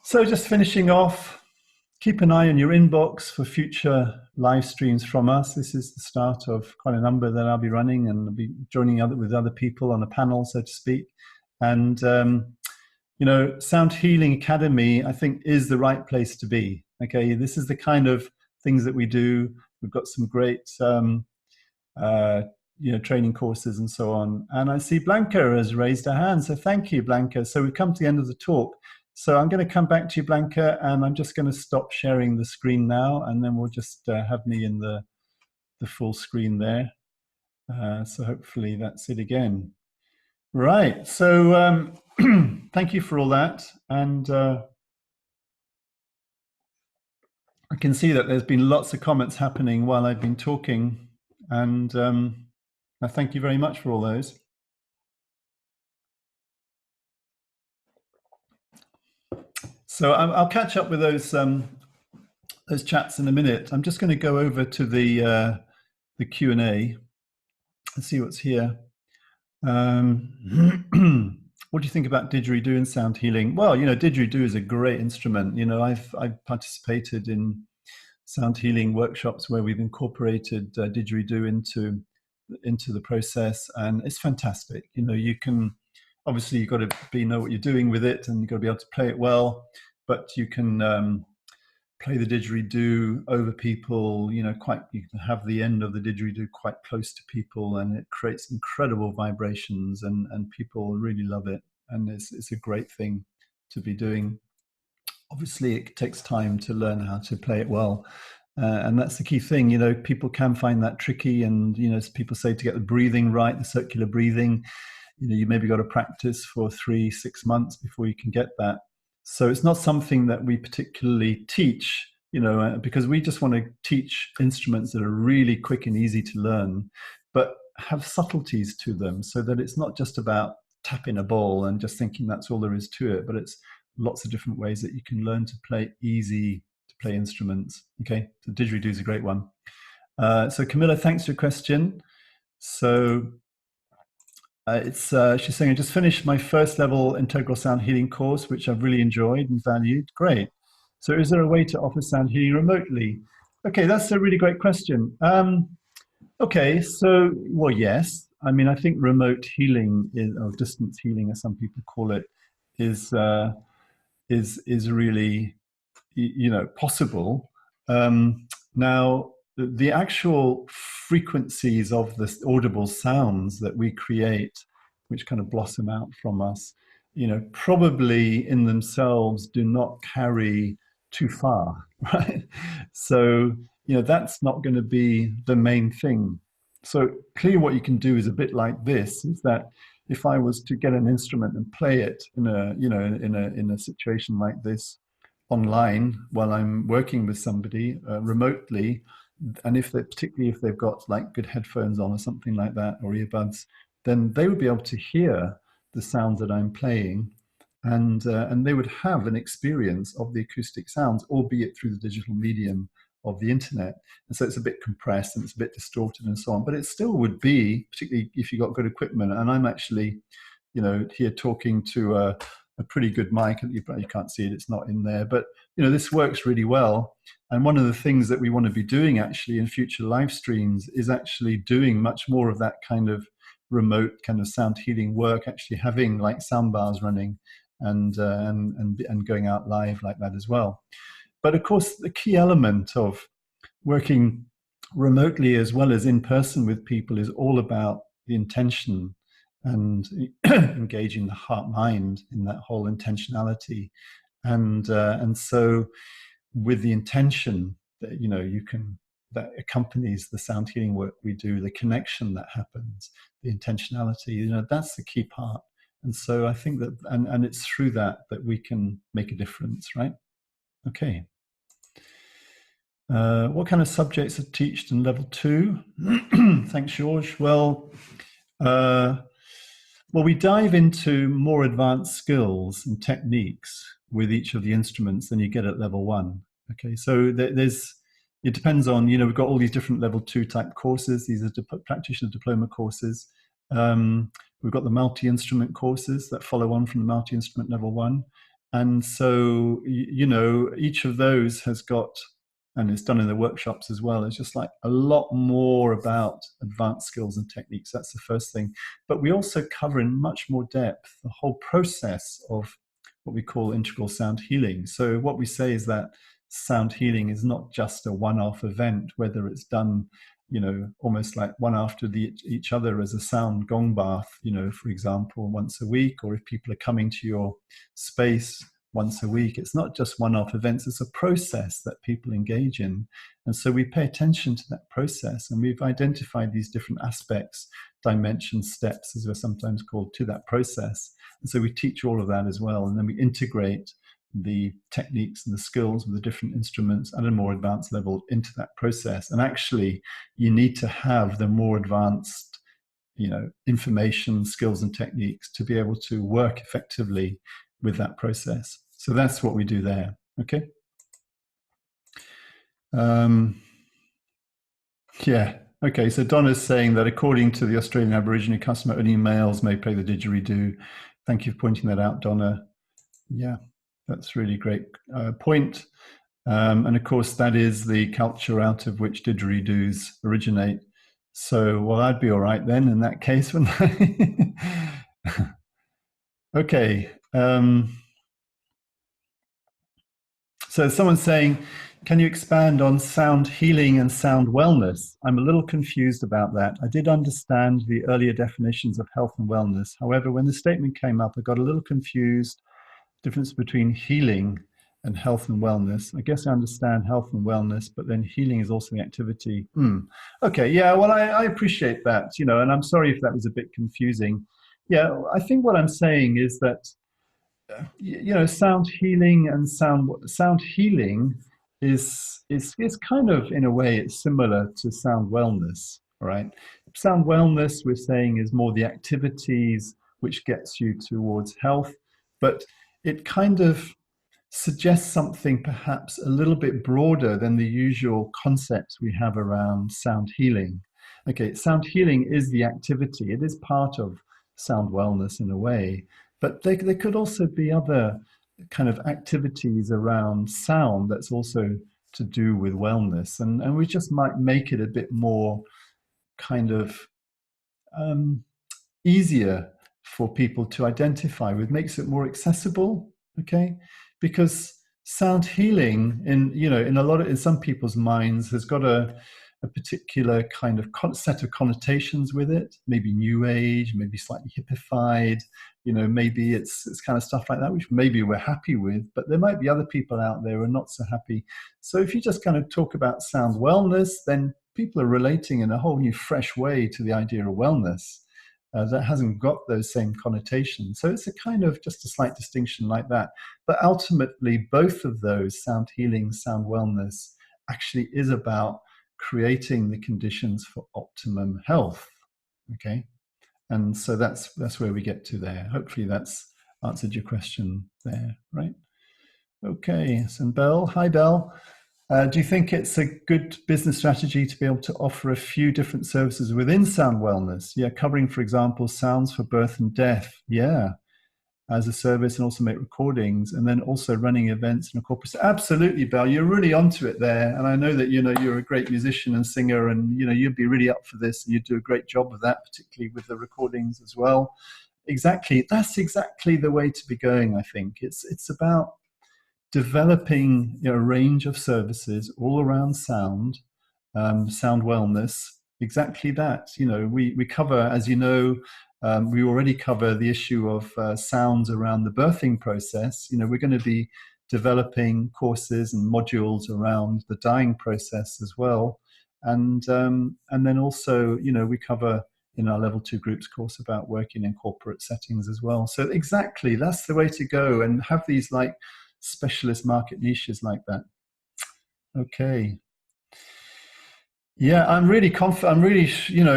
Speaker 1: So just finishing off, keep an eye on your inbox for future live streams from us. This is the start of quite a number that I'll be running, and I'll be joining with other people on a panel, so to speak. And, Sound Healing Academy, I think, is the right place to be. Okay, this is the kind of things that we do. We've got some great training courses and so on. And I see Blanca has raised her hand. So thank you, Blanca. So we've come to the end of the talk. So I'm going to come back to you, Blanca, and I'm just going to stop sharing the screen now, and then we'll just have me in the full screen there. So hopefully that's it again. Right. So thank you for all that. And I can see that there's been lots of comments happening while I've been talking. And I thank you very much for all those. So I'll catch up with those chats in a minute. I'm just going to go over to the Q&A and see what's here. What do you think about didgeridoo and sound healing? Well, didgeridoo is a great instrument. I've participated in sound healing workshops where we've incorporated didgeridoo into the process, and it's fantastic. You can, obviously you've got to know what you're doing with it, and you've got to be able to play it well, but you can play the didgeridoo over people, you can have the end of the didgeridoo quite close to people, and it creates incredible vibrations, and people really love it, and it's a great thing to be doing. Obviously it takes time to learn how to play it well, and that's the key thing. People can find that tricky, and as people say, to get the breathing right, the circular breathing, you maybe got to practice for 3-6 months before you can get that. So it's not something that we particularly teach, because we just want to teach instruments that are really quick and easy to learn, but have subtleties to them, so that it's not just about tapping a ball and just thinking that's all there is to it, but it's lots of different ways that you can learn to play easy to play instruments. Okay, so didgeridoo is a great one. So Camilla, thanks for your question. So she's saying, I just finished my first level integral sound healing course, which I've really enjoyed and valued. Great. So is there a way to offer sound healing remotely? Okay, that's a really great question. Okay, so, well, yes. I mean, I think remote healing, or distance healing, as some people call it, is really, possible. Now, the actual frequencies of the audible sounds that we create, which kind of blossom out from us, probably in themselves do not carry too far, right? So, that's not going to be the main thing. So clearly what you can do is a bit like this, is that if I was to get an instrument and play it in a situation like this, online while I'm working with somebody remotely, and particularly if they've got like good headphones on or something like that, or earbuds, then they would be able to hear the sounds that I'm playing, and they would have an experience of the acoustic sounds, albeit through the digital medium of the internet. And so it's a bit compressed and it's a bit distorted and so on, but it still would be, particularly if you got good equipment. And I'm actually, here talking to a pretty good mic. You can't see it, it's not in there, but this works really well. And one of the things that we want to be doing actually in future live streams is actually doing much more of that kind of remote kind of sound healing work, actually having like sound bars running and going out live like that as well. But of course, the key element of working remotely as well as in person with people is all about the intention and engaging the heart mind in that whole intentionality. And so with the intention that that accompanies the sound healing work we do, the connection that happens, the intentionality, that's the key part. And so I think that, and it's through that we can make a difference, right? Okay. What kind of subjects are taught in level 2? Thanks, George. Well, we dive into more advanced skills and techniques with each of the instruments than you get at level 1. Okay, so it depends on, we've got all these different level 2 type courses. These are practitioner diploma courses. We've got the multi-instrument courses that follow on from the multi-instrument level 1. And so, each of those has got, and it's done in the workshops as well, it's just like a lot more about advanced skills and techniques. That's the first thing. But we also cover in much more depth the whole process of what we call integral sound healing. So what we say is that sound healing is not just a one-off event, whether it's done, almost like one after each other as a sound gong bath, for example, once a week, or if people are coming to your space once a week. It's not just one-off events, it's a process that people engage in. And so we pay attention to that process, and we've identified these different aspects, dimensions, steps, as they're sometimes called, to that process. And so we teach all of that as well. And then we integrate the techniques and the skills with the different instruments at a more advanced level into that process. And actually, you need to have the more advanced information, skills and techniques to be able to work effectively with that process. So that's what we do there. Okay. Yeah. Okay. So Donna's saying that according to the Australian Aborigine customer, only males may play the didgeridoo. Thank you for pointing that out, Donna. Yeah, that's really great point. And of course, that is the culture out of which didgeridoos originate. So, well, I'd be all right then in that case, wouldn't I? Okay. So someone's saying, can you expand on sound healing and sound wellness? I'm a little confused about that. I did understand the earlier definitions of health and wellness. However, when the statement came up, I got a little confused. Difference between healing and health and wellness. I guess I understand health and wellness, but then healing is also the activity. Okay, yeah, well, I appreciate that, and I'm sorry if that was a bit confusing. Yeah, I think what I'm saying is that sound healing and sound healing is kind of, in a way, it's similar to sound wellness. All right, sound wellness, we're saying, is more the activities which gets you towards health, but it kind of suggests something perhaps a little bit broader than the usual concepts we have around sound healing. Okay, sound healing is the activity. It is part of sound wellness in a way, but there could also be other kind of activities around sound that's also to do with wellness. And we just might make it a bit more kind of easier for people to identify with, makes it more accessible, okay? Because sound healing in some people's minds has got a particular kind of set of connotations with it, maybe new age, maybe slightly hippified, maybe it's kind of stuff like that, which maybe we're happy with, but there might be other people out there who are not so happy. So if you just kind of talk about sound wellness, then people are relating in a whole new fresh way to the idea of wellness. that hasn't got those same connotations. So it's a kind of just a slight distinction like that. But ultimately, both of those, sound healing, sound wellness, actually is about creating the conditions for optimum health. Okay. And so that's where we get to there. Hopefully that's answered your question there, right? Okay, so Belle, hi Belle. Do you think it's a good business strategy to be able to offer a few different services within sound wellness? Yeah, covering, for example, sounds for birth and death. Yeah, as a service, and also make recordings, and then also running events and a corporate. Absolutely, Belle, you're really onto it there. And I know that you're a great musician and singer, and you'd be really up for this, and you'd do a great job of that, particularly with the recordings as well. Exactly, that's exactly the way to be going. I think it's about developing a range of services all around sound, sound wellness. Exactly that. We cover, as you know, we already cover the issue of sounds around the birthing process. We're going to be developing courses and modules around the dying process as well, and then also, we cover in our level 2 groups course about working in corporate settings as well. So exactly, that's the way to go, and have these like specialist market niches like that. Okay. Yeah, I'm really confident. I'm really,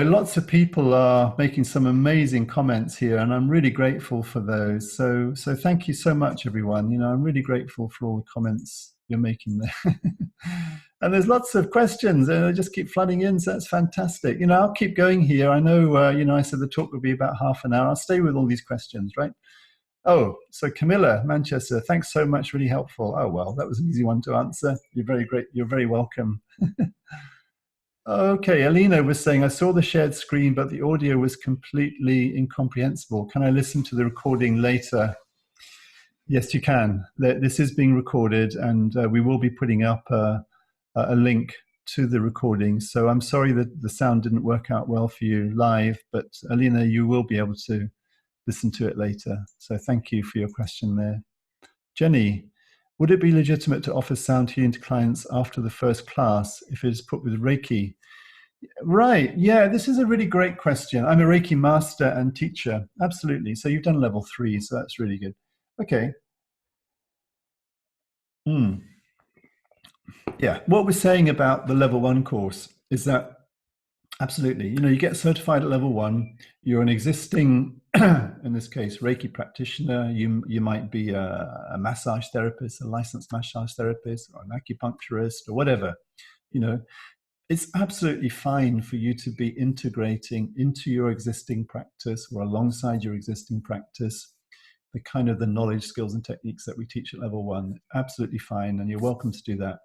Speaker 1: lots of people are making some amazing comments here, and I'm really grateful for those. So thank you so much, everyone. I'm really grateful for all the comments you're making there. And there's lots of questions, and they just keep flooding in. So that's fantastic. I'll keep going here. I know, I said the talk will be about half an hour. I'll stay with all these questions, right? Oh, so Camilla, Manchester, thanks so much. Really helpful. Oh, well, that was an easy one to answer. You're very great. You're very welcome. Okay, Alina was saying, I saw the shared screen, but the audio was completely incomprehensible. Can I listen to the recording later? Yes, you can. This is being recorded, and we will be putting up a link to the recording. So I'm sorry that the sound didn't work out well for you live, but Alina, you will be able to listen to it later. So thank you for your question there. Jenny, would it be legitimate to offer sound healing to clients after the first class if it is put with Reiki? Right. Yeah, this is a really great question. I'm a Reiki master and teacher. Absolutely. So you've done level 3, so that's really good. Okay. Yeah. What we're saying about the level 1 course is that absolutely, you get certified at level 1. You're an existing, in this case, Reiki practitioner. You might be a massage therapist, a licensed massage therapist, or an acupuncturist, or whatever. It's absolutely fine for you to be integrating into your existing practice or alongside your existing practice the kind of the knowledge, skills, and techniques that we teach at level 1. Absolutely fine, and you're welcome to do that.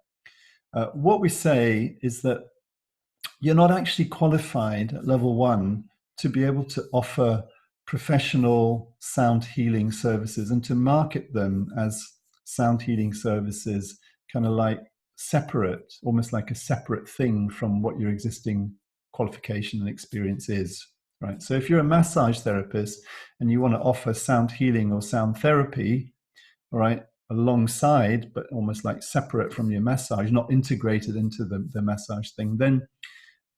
Speaker 1: What we say is that you're not actually qualified at level 1 to be able to offer professional sound healing services and to market them as sound healing services, kind of like separate, almost like a separate thing from what your existing qualification and experience is, right? So if you're a massage therapist and you want to offer sound healing or sound therapy, all right, alongside, but almost like separate from your massage, not integrated into the massage thing, then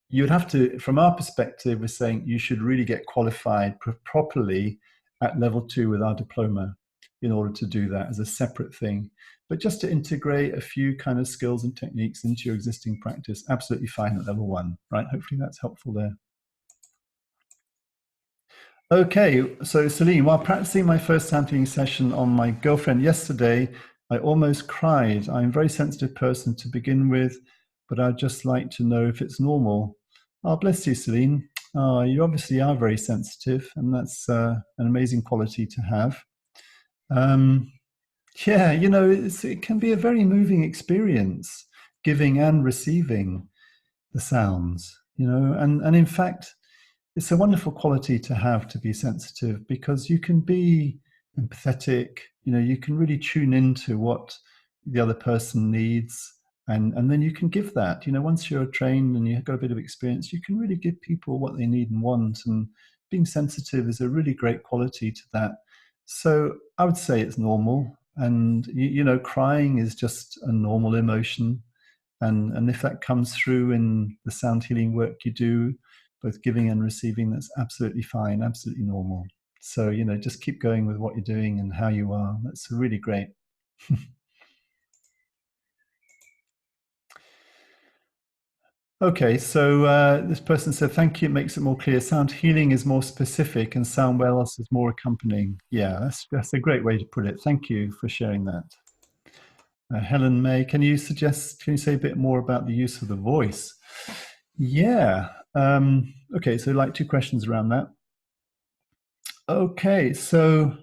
Speaker 1: you'd have to, from our perspective, we're saying you should really get qualified properly at level 2 with our diploma in order to do that as a separate thing. But just to integrate a few kind of skills and techniques into your existing practice, absolutely fine at level 1, right? Hopefully that's helpful there. Okay, so Celine, while practicing my first sampling session on my girlfriend yesterday, I almost cried. I'm a very sensitive person to begin with, but I'd just like to know if it's normal. Oh, bless you, Celine. Oh, you obviously are very sensitive, and that's an amazing quality to have. Yeah, it can be a very moving experience, giving and receiving the sounds, and in fact, it's a wonderful quality to have, to be sensitive, because you can be empathetic, you can really tune into what the other person needs, and then you can give that. Once you're trained and you've got a bit of experience, you can really give people what they need and want, and being sensitive is a really great quality to that. So I would say it's normal, and crying is just a normal emotion, and if that comes through in the sound healing work you do, both giving and receiving, that's absolutely fine, absolutely normal. So, just keep going with what you're doing and how you are. That's really great. Okay, so this person said, thank you, it makes it more clear. Sound healing is more specific and sound wellness is more accompanying. Yeah, that's a great way to put it. Thank you for sharing that. Helen May, can you say a bit more about the use of the voice? Yeah. Okay, so like 2 questions around that. Okay, so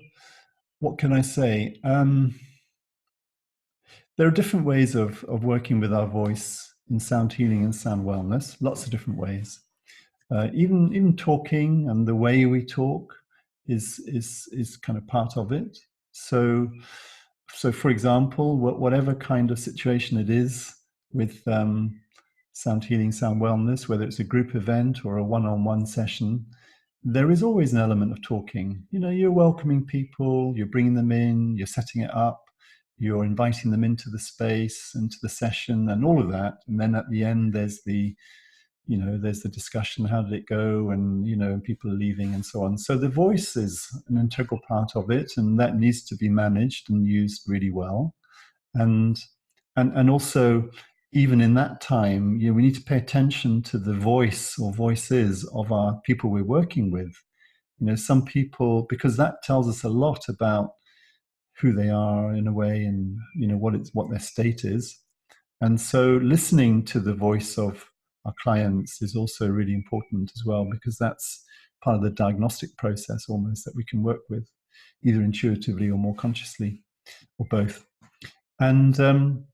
Speaker 1: what can I say? There are different ways of working with our voice in sound healing and sound wellness, lots of different ways. Even talking and the way we talk is kind of part of it. So for example, whatever kind of situation it is with sound healing, sound wellness, whether it's a group event or a one-on-one session, there is always an element of talking. You're welcoming people, you're bringing them in, you're setting it up, you're inviting them into the space, into the session, and all of that. And then at the end, there's the discussion, how did it go, and people are leaving and so on. So the voice is an integral part of it, and that needs to be managed and used really well. And also, even in that time, we need to pay attention to the voice or voices of our people we're working with. Some people, because that tells us a lot about who they are in a way, and what their state is. And so listening to the voice of our clients is also really important as well, because that's part of the diagnostic process almost that we can work with, either intuitively or more consciously, or both. And then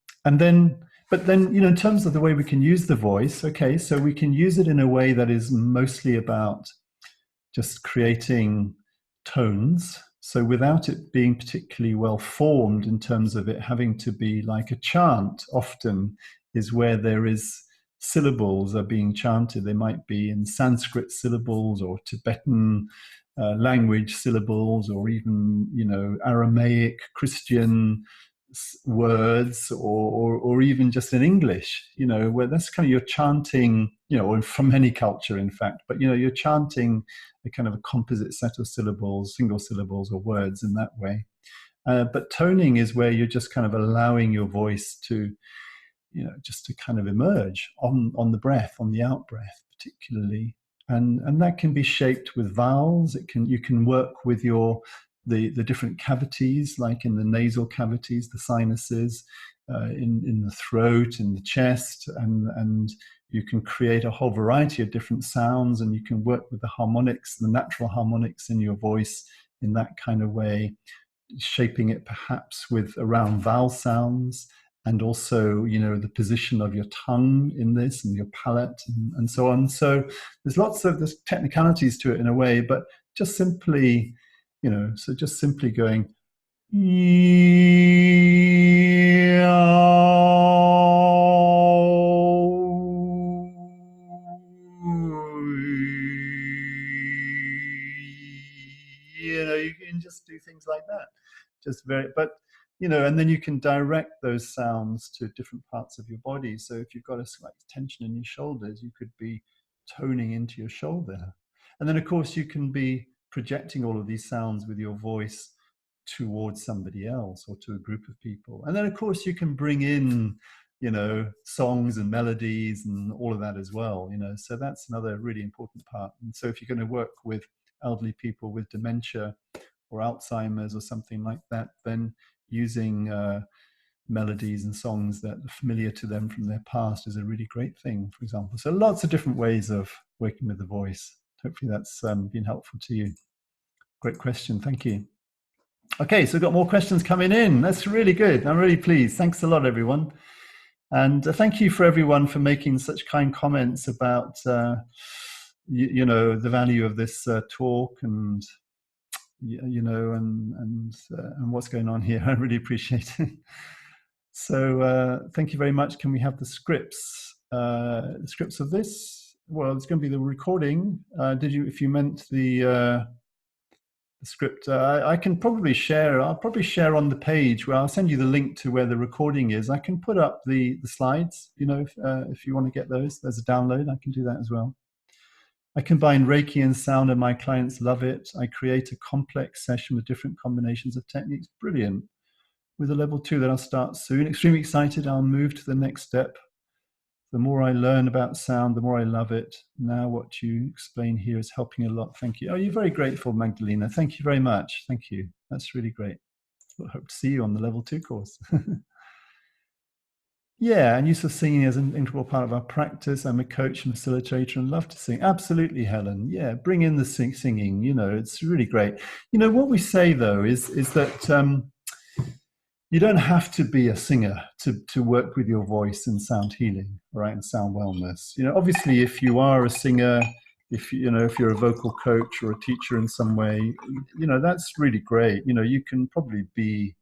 Speaker 1: in terms of the way we can use the voice, okay, so we can use it in a way that is mostly about just creating tones. So without it being particularly well formed in terms of it having to be like a chant, often is where there is syllables are being chanted. They might be in Sanskrit syllables or Tibetan language syllables, or even Aramaic Christian words, or even just in English, where that's kind of you're chanting, or from any culture, in fact, but you're chanting a kind of a composite set of syllables, single syllables or words in that way. But toning is where you're just kind of allowing your voice to, just to kind of emerge on the breath, on the out breath, particularly. And that can be shaped with vowels. You can work with the different cavities, like in the nasal cavities, the sinuses, in the throat, in the chest, and you can create a whole variety of different sounds, and you can work with the harmonics, the natural harmonics in your voice in that kind of way, shaping it perhaps with around vowel sounds, and also the position of your tongue in this, and your palate, and so on. So there's technicalities to it in a way, but just simply going you can just do things like that, and then you can direct those sounds to different parts of your body. So if you've got a slight tension in your shoulders, you could be toning into your shoulder. And then of course you can be projecting all of these sounds with your voice towards somebody else or to a group of people. And then of course you can bring in songs and melodies and all of that as well. So that's another really important part. And so if you're going to work with elderly people with dementia or Alzheimer's or something like that, then using melodies and songs that are familiar to them from their past is a really great thing, for example. So lots of different ways of working with the voice. Hopefully that's been helpful to you. Great question. Thank you. Okay, so we've got more questions coming in. That's really good. I'm really pleased. Thanks a lot, everyone. And thank you for everyone for making such kind comments about, the value of this talk, and and what's going on here. I really appreciate it. So thank you very much. Can we have the scripts? The scripts of this? Well, it's going to be the recording. If you meant the script, I can probably share. I'll probably share on the page where I'll send you the link to where the recording is. I can put up the slides. If you want to get those, there's a download. I can do that as well. I combine Reiki and sound and my clients love it. I create a complex session with different combinations of techniques. Brilliant. With a level 2 that I'll start soon. Extremely excited. I'll move to the next step. The more I learn about sound, the more I love it. Now what you explain here is helping a lot. Thank you. Oh, you're very grateful, Magdalena. Thank you very much. Thank you. That's really great. I hope to see you on the level 2 course. Yeah, and use of singing as an integral part of our practice. I'm a coach and facilitator and love to sing. Absolutely, Helen. Yeah, bring in the singing. It's really great. What we say though is that you don't have to be a singer to work with your voice and sound healing, right, and sound wellness. Obviously, if you are a singer, if you're a vocal coach or a teacher in some way, that's really great. You can probably be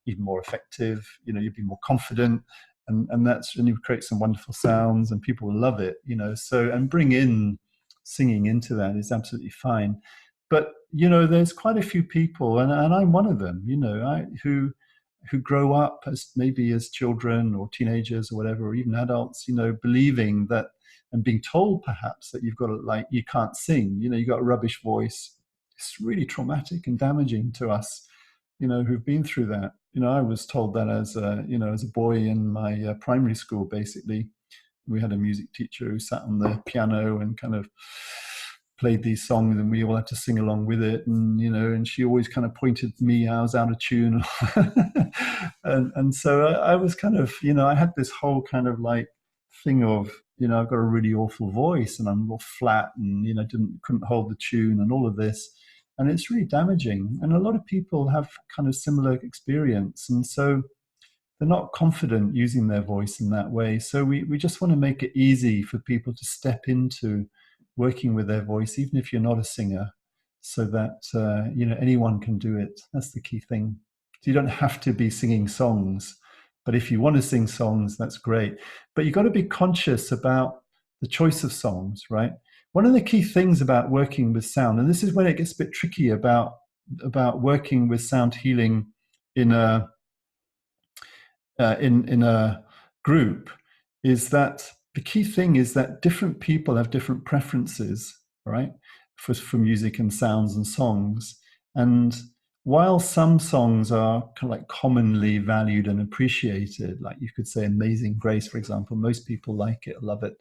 Speaker 1: even more effective. You'd be more confident, and you create some wonderful sounds, and people will love it. So and bring in singing into that is absolutely fine. But there's quite a few people, and I'm one of them. Who grow up as children or teenagers or whatever, or even adults, believing that and being told perhaps that you can't sing, you got a rubbish voice. It's really traumatic and damaging to us, who've been through that. I was told that as a boy in my primary school. Basically, we had a music teacher who sat on the piano and kind of played these songs, and we all had to sing along with it. And she always kind of pointed at me, I was out of tune. and so I was kind of, I had this whole kind of like thing of, I've got a really awful voice and I'm all flat and, couldn't hold the tune and all of this. And it's really damaging. And a lot of people have kind of similar experience. And so they're not confident using their voice in that way. So we just want to make it easy for people to step into working with their voice, even if you're not a singer, so that anyone can do it. That's the key thing. So you don't have to be singing songs, but if you want to sing songs, that's great. But you've got to be conscious about the choice of songs, right? One of the key things about working with sound, and this is when it gets a bit tricky about working with sound healing in a group, is that the key thing is that different people have different preferences, right, for music and sounds and songs. And while some songs are kind of like commonly valued and appreciated, like you could say Amazing Grace, for example, most people like it, love it,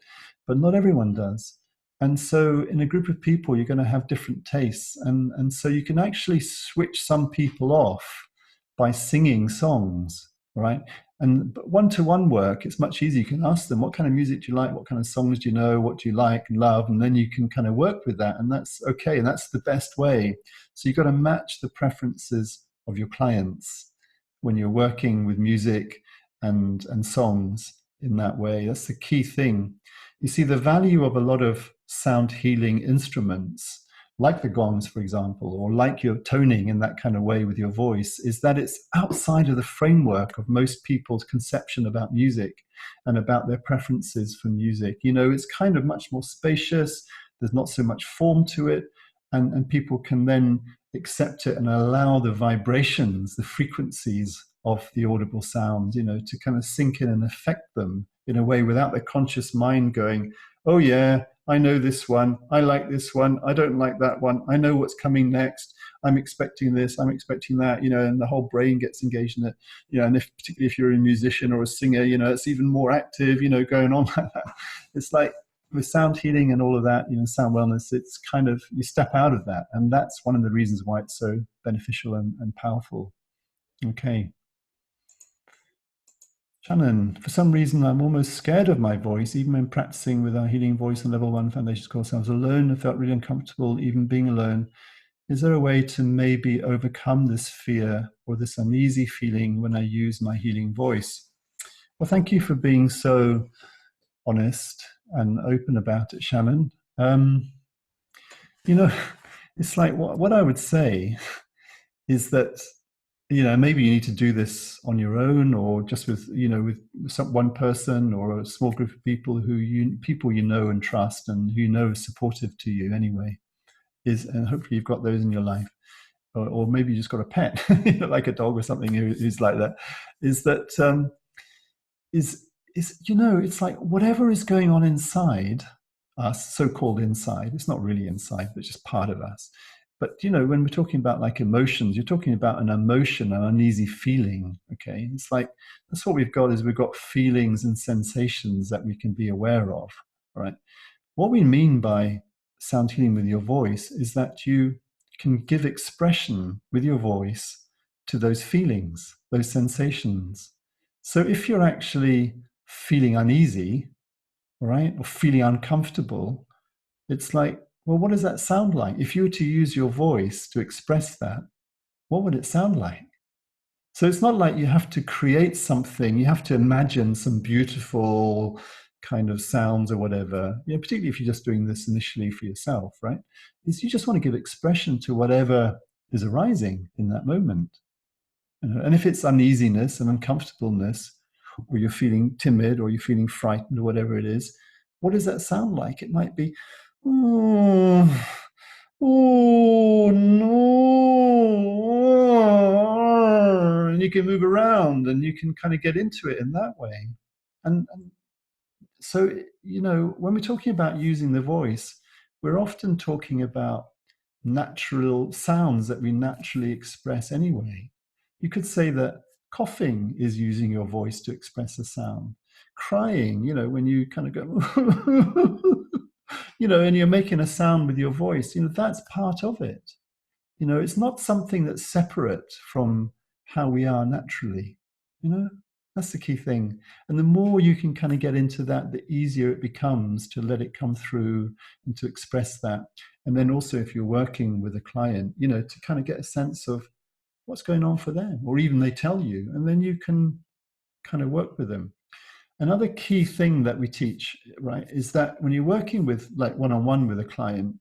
Speaker 1: but not everyone does. And so in a group of people, you're going to have different tastes. And so you can actually switch some people off by singing songs, right? And one-to-one work, it's much easier. You can ask them, what kind of music do you like? What kind of songs do you know? What do you like and love? And then you can kind of work with that. And that's okay. And that's the best way. So you've got to match the preferences of your clients when you're working with music and songs in that way. That's the key thing. You see, the value of a lot of sound healing instruments, like the gongs, for example, or like your toning in that kind of way with your voice, is that it's outside of the framework of most people's conception about music and about their preferences for music. It's kind of much more spacious. There's not so much form to it. And people can then accept it and allow the vibrations, the frequencies of the audible sound, to kind of sink in and affect them in a way without their conscious mind going, oh yeah, I know this one, I like this one, I don't like that one, I know what's coming next, I'm expecting this, I'm expecting that, and the whole brain gets engaged in it, and particularly if you're a musician or a singer, it's even more active, going on like that. It's like with sound healing and all of that, sound wellness, it's kind of, you step out of that. And that's one of the reasons why it's so beneficial and powerful. Okay. Shannon, for some reason, I'm almost scared of my voice, even when practicing with our Healing Voice and Level 1 Foundations course. I was alone and felt really uncomfortable even being alone. Is there a way to maybe overcome this fear or this uneasy feeling when I use my healing voice? Well, thank you for being so honest and open about it, Shannon. It's like what I would say is that, maybe you need to do this on your own, or just with one person or a small group of people people you know and trust and who is supportive to you anyway. And hopefully you've got those in your life, or maybe you just got a pet, like a dog or something who's like that. It's like whatever is going on inside, us, so-called inside. It's not really inside, but just part of us. But when we're talking about like emotions, you're talking about an emotion, an uneasy feeling. Okay, it's like that's what we've got is we've got feelings and sensations that we can be aware of. Right. What we mean by sound healing with your voice is that you can give expression with your voice to those feelings, those sensations. So if you're actually feeling uneasy, right, or feeling uncomfortable, it's like, well, what does that sound like? If you were to use your voice to express that, what would it sound like? So it's not like you have to create something, you have to imagine some beautiful kind of sounds or whatever, particularly if you're just doing this initially for yourself, right? Is you just want to give expression to whatever is arising in that moment. And if it's uneasiness and uncomfortableness, or you're feeling timid or you're feeling frightened or whatever it is, what does that sound like? It might be, oh, oh no. And you can move around and you can kind of get into it in that way. And so, when we're talking about using the voice, we're often talking about natural sounds that we naturally express anyway. You could say that coughing is using your voice to express a sound. Crying, when you kind of go, and you're making a sound with your voice, that's part of it. It's not something that's separate from how we are naturally. That's the key thing. And the more you can kind of get into that, the easier it becomes to let it come through and to express that. And then also, if you're working with a client, to kind of get a sense of what's going on for them, or even they tell you, and then you can kind of work with them. Another key thing that we teach, right, is that when you're working with like one-on-one with a client,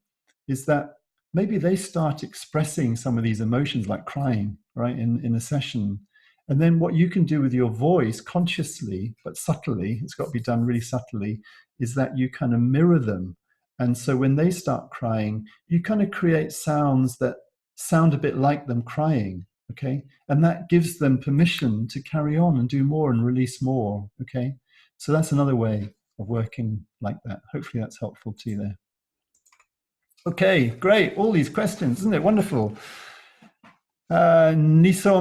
Speaker 1: is that maybe they start expressing some of these emotions like crying, right, in a session. And then what you can do with your voice consciously, but subtly, it's got to be done really subtly, is that you kind of mirror them. And so when they start crying, you kind of create sounds that sound a bit like them crying, okay? And that gives them permission to carry on and do more and release more, okay? So that's another way of working like that. Hopefully that's helpful to you there. Okay, great. All these questions, isn't it wonderful? Nisa I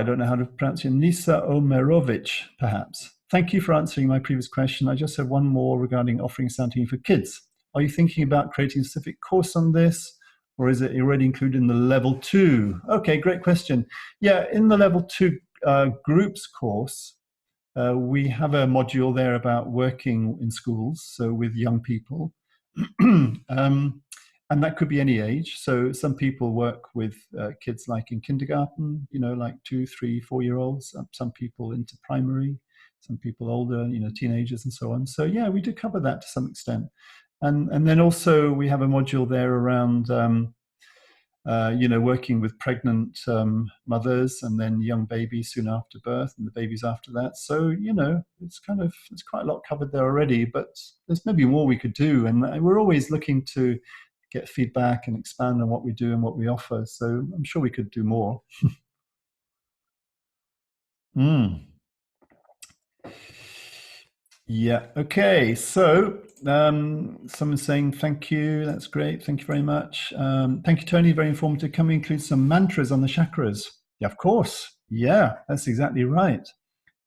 Speaker 1: don't know how to pronounce it. Nisa Omerovich, perhaps. Thank you for answering my previous question. I just have one more regarding offering sound healing for kids. Are you thinking about creating a specific course on this, or is it already included in the level 2? Okay, great question. Yeah, in the level 2 groups course, we have a module there about working in schools, so with young people. And that could be any age. So some people work with kids like in kindergarten, like 2, 3, 4-year-olds. Some people into primary, some people older, teenagers and so on. So yeah, we do cover that to some extent. And then also we have a module there around working with pregnant mothers and then young babies soon after birth and the babies after that. So, it's quite a lot covered there already, but there's maybe more we could do. And we're always looking to get feedback and expand on what we do and what we offer. So I'm sure we could do more. Yeah. Okay. So someone's saying thank you. That's great. Thank you very much. Thank you, Tony. Very informative. Can we include some mantras on the chakras? Yeah, of course. Yeah, that's exactly right.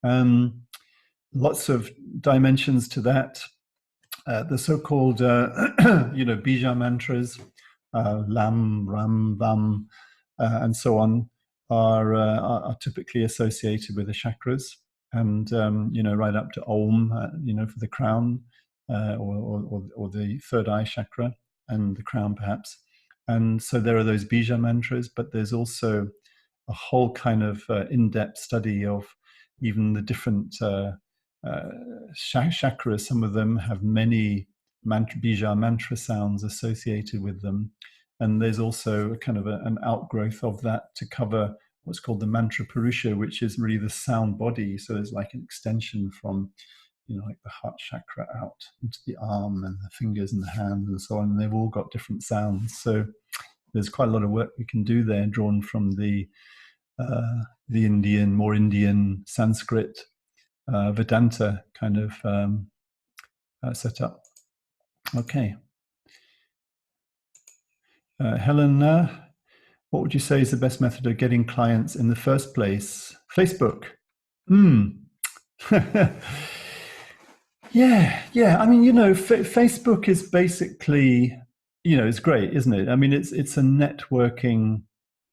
Speaker 1: Lots of dimensions to that. The so-called, bija mantras, lam, ram, vam, and so on, are typically associated with the chakras, and right up to Om, for the crown, or the third eye chakra and the crown perhaps. And so there are those bija mantras, but there's also a whole kind of in-depth study of even the different chakras. Some of them have many bija mantra sounds associated with them. And there's also a kind of an outgrowth of that to cover what's called the mantra purusha, which is really the sound body. So there's like an extension from, like the heart chakra out into the arm and the fingers and the hands and so on. And they've all got different sounds. So there's quite a lot of work we can do there, drawn from the more Indian Sanskrit Vedanta kind of setup. Okay. Helena, what would you say is the best method of getting clients in the first place? Facebook. Hmm. Yeah. I mean, Facebook is basically, it's great, isn't it? I mean, it's a networking,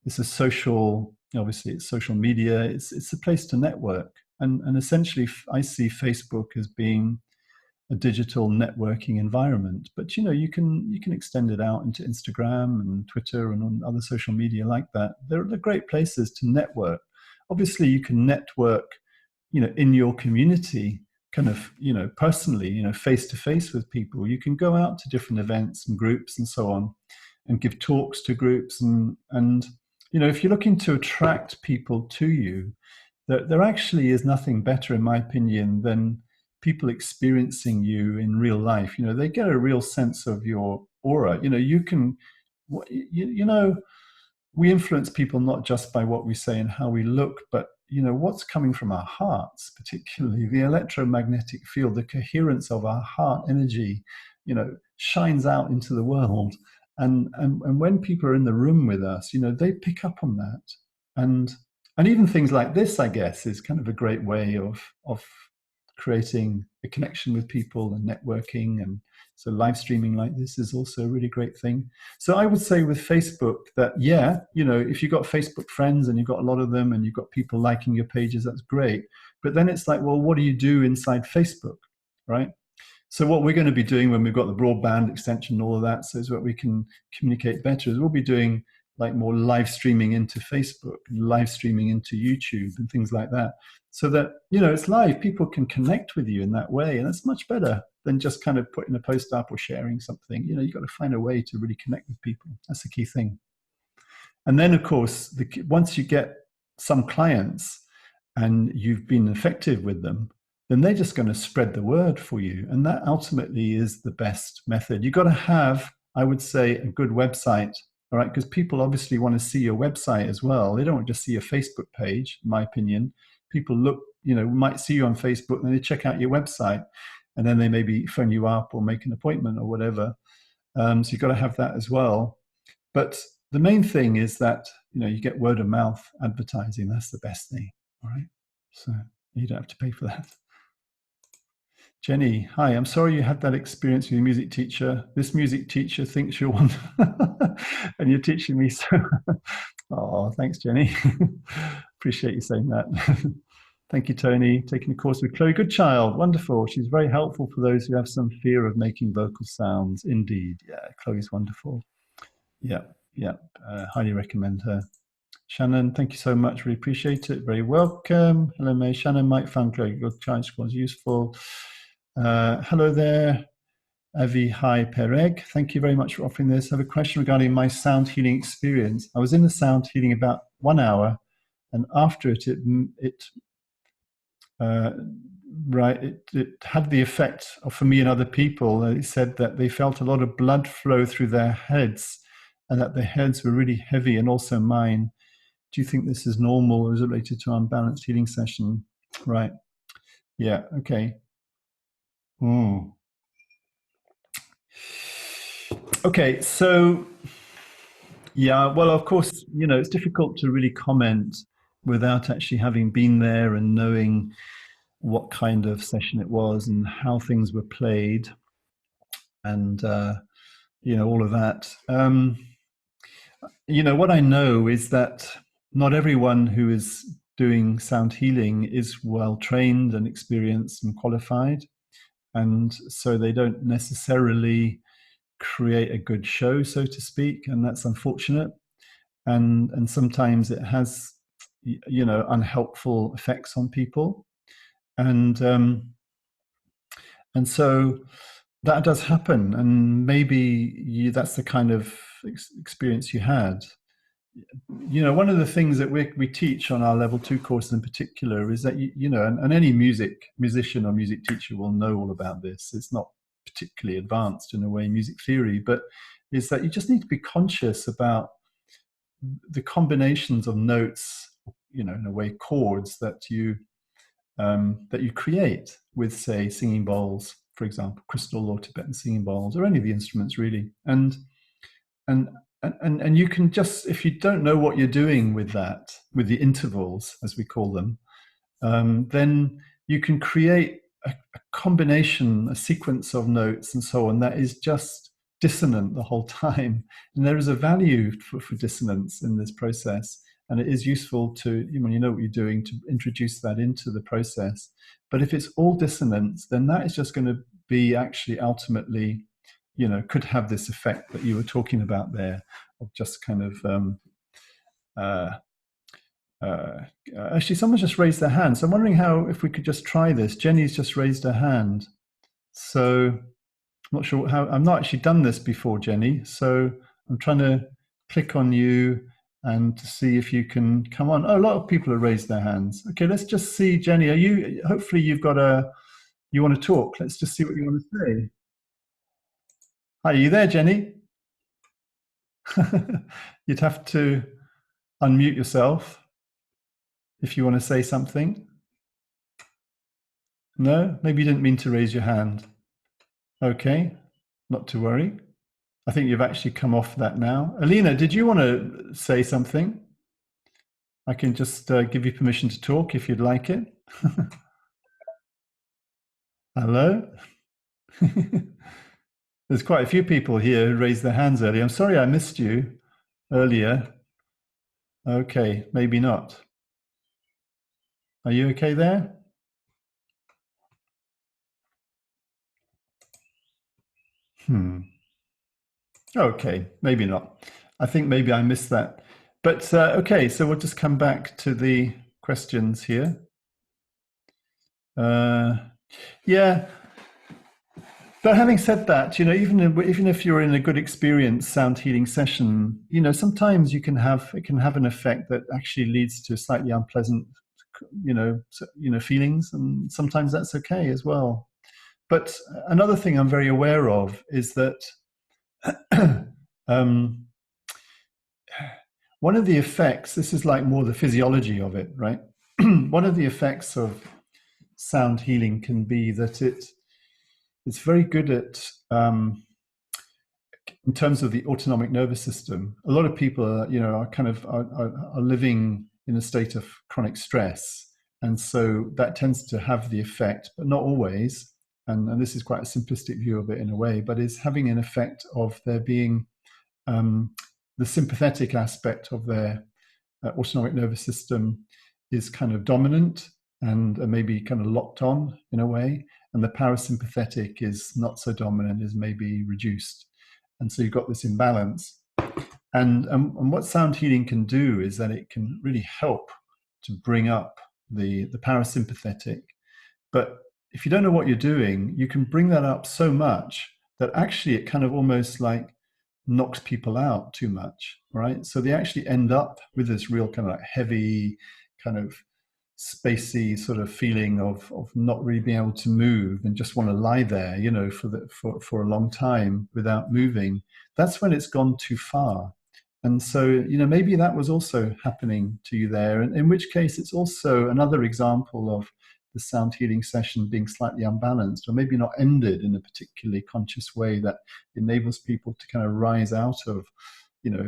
Speaker 1: it's a social, obviously, it's social media. It's a place to network, and essentially, I see Facebook as being a digital networking environment. But you can extend it out into Instagram and Twitter and on other social media like that. They're great places to network. Obviously, you can network, in your community, kind of, personally, face to face with people. You can go out to different events and groups and so on, and give talks to groups, and if you're looking to attract people to you, there actually is nothing better, in my opinion, than people experiencing you in real life. They get a real sense of your aura. You can, we influence people not just by what we say and how we look, but what's coming from our hearts, particularly the electromagnetic field, the coherence of our heart energy, shines out into the world. And when people are in the room with us, they pick up on that. And even things like this, I guess, is kind of a great way of creating a connection with people and networking. And so live streaming like this is also a really great thing. So I would say with Facebook that, yeah, if you've got Facebook friends and you've got a lot of them and you've got people liking your pages, that's great. But then it's like, well, what do you do inside Facebook, right? So what we're going to be doing when we've got the broadband extension and all of that, so is what we can communicate better, is we'll be doing like more live streaming into Facebook, live streaming into YouTube and things like that. So that, it's live, people can connect with you in that way. And that's much better than just kind of putting a post up or sharing something. You've got to find a way to really connect with people. That's the key thing. And then, of course, once you get some clients and you've been effective with them, then they're just going to spread the word for you. And that ultimately is the best method. You've got to have, I would say, a good website, all right? Because people obviously want to see your website as well. They don't want to just see a Facebook page, in my opinion. People look, might see you on Facebook and they check out your website, and then they maybe phone you up or make an appointment or whatever. So you've got to have that as well. But the main thing is that, you get word of mouth advertising. That's the best thing, all right? So you don't have to pay for that. Jenny, hi, I'm sorry you had that experience with your music teacher. This music teacher thinks you're one, and you're teaching me so. Oh, thanks, Jenny. Appreciate you saying that. Thank you, Tony. Taking a course with Chloe Goodchild. Wonderful. She's very helpful for those who have some fear of making vocal sounds. Indeed. Yeah, Chloe's wonderful. Yeah. Highly recommend her. Shannon, thank you so much. Really appreciate it. Very welcome. Hello, May. Shannon might find Chloe Goodchild was useful. Hello there, Avi Hai Pereg. Thank you very much for offering this. I have a question regarding my sound healing experience. I was in the sound healing about 1 hour, and after it had the effect of, for me and other people. It said that they felt a lot of blood flow through their heads, and that their heads were really heavy, and also mine. Do you think this is normal, or is it related to unbalanced healing session? Right. Yeah. Okay. Okay, so yeah, well, of course, it's difficult to really comment without actually having been there and knowing what kind of session it was and how things were played, and all of that. What I know is that not everyone who is doing sound healing is well trained and experienced and qualified, and so they don't necessarily create a good show, so to speak, and that's unfortunate. And sometimes it has, unhelpful effects on people, and so that does happen, and maybe that's the kind of experience you had. One of the things that we teach on our level 2 course in particular is that and any musician or music teacher will know all about this. It's not particularly advanced in a way, music theory, but is that you just need to be conscious about the combinations of notes, in a way, chords that you create with, say, singing bowls, for example, crystal or Tibetan singing bowls, or any of the instruments really. And you can just, if you don't know what you're doing with that, with the intervals as we call them, then you can create a combination, a sequence of notes and so on that is just dissonant the whole time. And there is a value for dissonance in this process. And it is useful to, when you know what you're doing, to introduce that into the process. But if it's all dissonance, then that is just going to be actually ultimately, could have this effect that you were talking about there, of just kind of actually, someone just raised their hand. So I'm wondering if we could just try this. Jenny's just raised her hand. So I'm not sure how, I've not actually done this before, Jenny. So I'm trying to click on you and to see if you can come on. Oh, a lot of people have raised their hands. Okay, let's just see, Jenny, hopefully you've got you want to talk. Let's just see what you want to say. Hi, are you there, Jenny? You'd have to unmute yourself if you want to say something. No, maybe you didn't mean to raise your hand. Okay, not to worry. I think you've actually come off that now. Alina, did you want to say something? I can just give you permission to talk if you'd like it. Hello? There's quite a few people here who raised their hands earlier. I'm sorry I missed you earlier. Okay, maybe not. Are you okay there? Okay, maybe not. I think maybe I missed that. But okay, so we'll just come back to the questions here. Yeah. But having said that, even if you're in a good experience sound healing session, sometimes it can have an effect that actually leads to slightly unpleasant, feelings, and sometimes that's okay as well. But another thing I'm very aware of is that one of the effects, this is like more the physiology of it, right? One of the effects of sound healing can be that it's very good at, in terms of the autonomic nervous system. A lot of people are living in a state of chronic stress, and so that tends to have the effect, but not always. And this is quite a simplistic view of it in a way, but is having an effect of there being the sympathetic aspect of their autonomic nervous system is kind of dominant and maybe kind of locked on in a way, and the parasympathetic is not so dominant, is maybe reduced. And so you've got this imbalance. And what sound healing can do is that it can really help to bring up the parasympathetic. But if you don't know what you're doing, you can bring that up so much that actually it kind of almost like knocks people out too much, right? So they actually end up with this real kind of like heavy, kind of spacey sort of feeling of not really being able to move and just want to lie there, for a long time without moving. That's when it's gone too far. And so, maybe that was also happening to you there, and in which case it's also another example of the sound healing session being slightly unbalanced, or maybe not ended in a particularly conscious way that enables people to kind of rise out of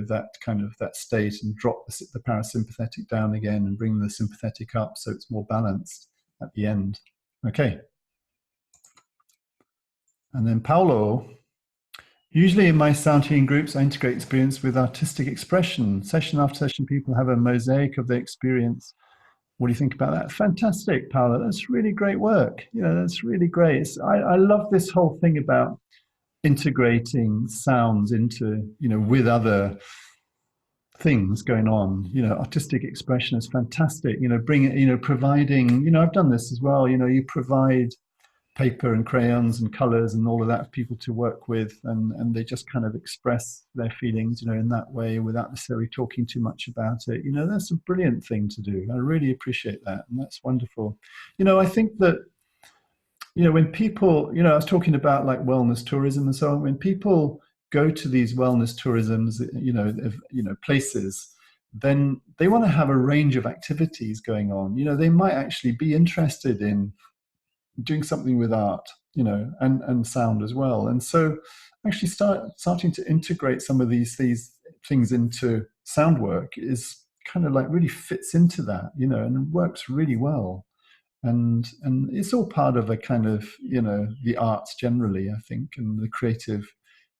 Speaker 1: that state and drop the parasympathetic down again and bring the sympathetic up so it's more balanced at the end. Okay. And then Paulo, usually in my sound healing groups, I integrate experience with artistic expression. Session after session, people have a mosaic of their experience. What do you think about that? Fantastic, Paula. That's really great work. That's really great. I love this whole thing about integrating sounds into, with other things going on. Artistic expression is fantastic. Providing, I've done this as well. You provide paper and crayons and colors and all of that for people to work with, and they just kind of express their feelings, in that way without necessarily talking too much about it. That's a brilliant thing to do. I really appreciate that, and that's wonderful. I think that, when people, I was talking about like wellness tourism and so on. When people go to these wellness tourisms, places, then they want to have a range of activities going on. They might actually be interested in doing something with art. and sound as well. And so actually starting to integrate some of these things into sound work is kind of like really fits into that, and works really well. And it's all part of a kind of, the arts generally, I think, and the creative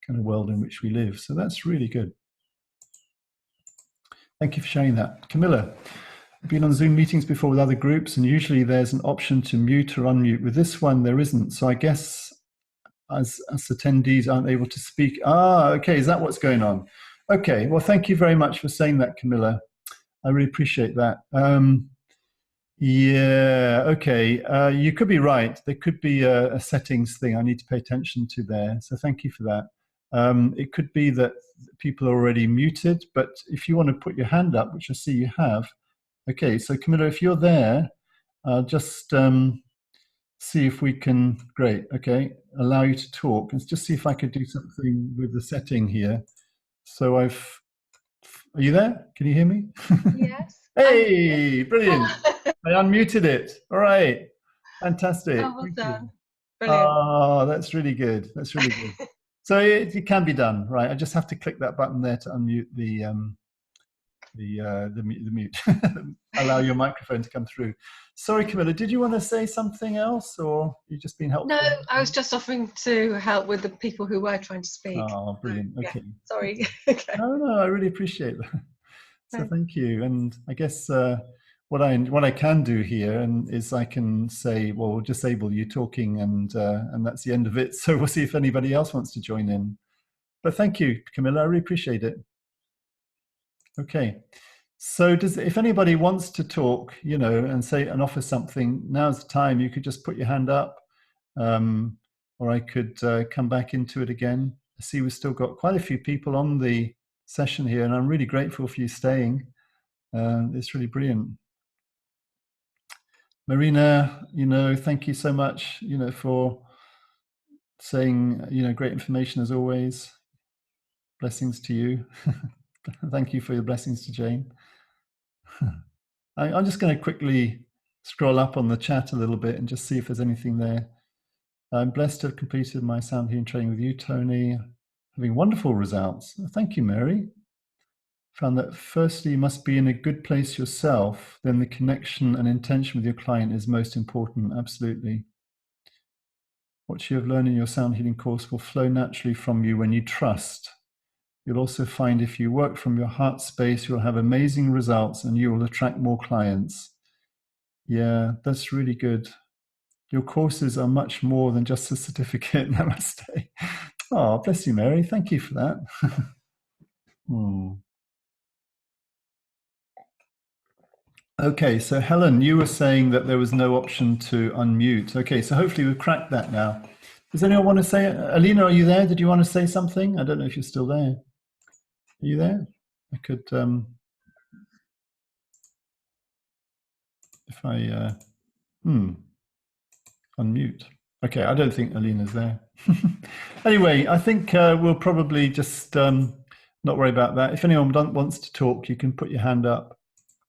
Speaker 1: kind of world in which we live. So that's really good. Thank you for sharing that. Camilla, I've been on Zoom meetings before with other groups, and usually there's an option to mute or unmute. With this one, there isn't. So I guess as attendees aren't able to speak. Okay, is that what's going on? Okay, well, thank you very much for saying that, Camilla. I really appreciate that. Yeah, okay. You could be right. There could be a settings thing I need to pay attention to there. So thank you for that. It could be that people are already muted, but if you want to put your hand up, which I see you have. Okay, so Camilla, if you're there, I'll just see if we can, great, okay, allow you to talk. Let's just see if I could do something with the setting here. So are you there? Can you hear me?
Speaker 2: Yes.
Speaker 1: Hey, brilliant. I unmuted it. All right. Fantastic.
Speaker 2: Oh, well
Speaker 1: Thank
Speaker 2: done.
Speaker 1: you.
Speaker 2: Brilliant.
Speaker 1: Oh, that's really good. That's really good. So it can be done, right? I just have to click that button there to unmute the mute, allow your microphone to come through. Sorry, Camilla, did you want to say something else, or you just been helpful?
Speaker 2: No, I was just offering to help with the people who were trying to speak.
Speaker 1: Oh, brilliant. Okay.
Speaker 2: Yeah, sorry. Okay.
Speaker 1: No, I really appreciate that. So thank you. And I guess what I can do here is I can say, well, we'll disable you talking, and that's the end of it. So we'll see if anybody else wants to join in. But thank you, Camilla. I really appreciate it. Okay. So if anybody wants to talk, and say and offer something, now's the time. You could just put your hand up, or I could come back into it again. I see we've still got quite a few people on the session here, and I'm really grateful for you staying. It's really brilliant. Marina, thank you so much, for saying, great information as always. Blessings to you. Thank you for your blessings to Jane. I'm just going to quickly scroll up on the chat a little bit and just see if there's anything there. I'm blessed to have completed my sound healing training with you, Tony. Having wonderful results. Thank you, Mary. Found that firstly, you must be in a good place yourself. Then the connection and intention with your client is most important. Absolutely. What you have learned in your sound healing course will flow naturally from you when you trust. You'll also find if you work from your heart space, you'll have amazing results and you will attract more clients. Yeah, that's really good. Your courses are much more than just a certificate. Namaste. Oh, bless you, Mary. Thank you for that. Okay, so Helen, you were saying that there was no option to unmute. Okay, so hopefully we've cracked that now. Does anyone want to say, Alina, are you there? Did you want to say something? I don't know if you're still there. Are you there? I could, if I, unmute. Okay, I don't think Alina's there. Anyway, I think we'll probably just not worry about that. If anyone wants to talk, you can put your hand up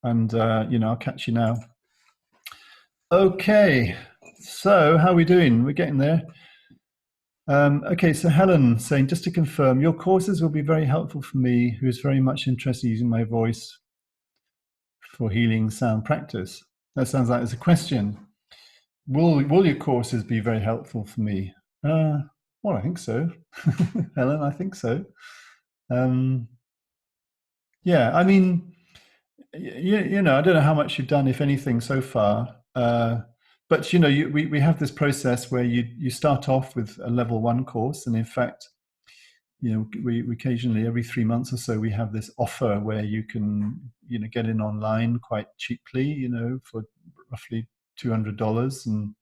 Speaker 1: and, I'll catch you now. Okay, so how are we doing? We're getting there. Okay, so Helen saying, just to confirm, your courses will be very helpful for me, who is very much interested in using my voice for healing sound practice. That sounds like it's a question. Will your courses be very helpful for me? Well, I think so. Helen, I think so. Yeah, I mean, I don't know how much you've done, if anything, so far. But we have this process where you start off with a level 1 course, and in fact, we occasionally every 3 months or so we have this offer where you can get in online quite cheaply, for roughly $200, and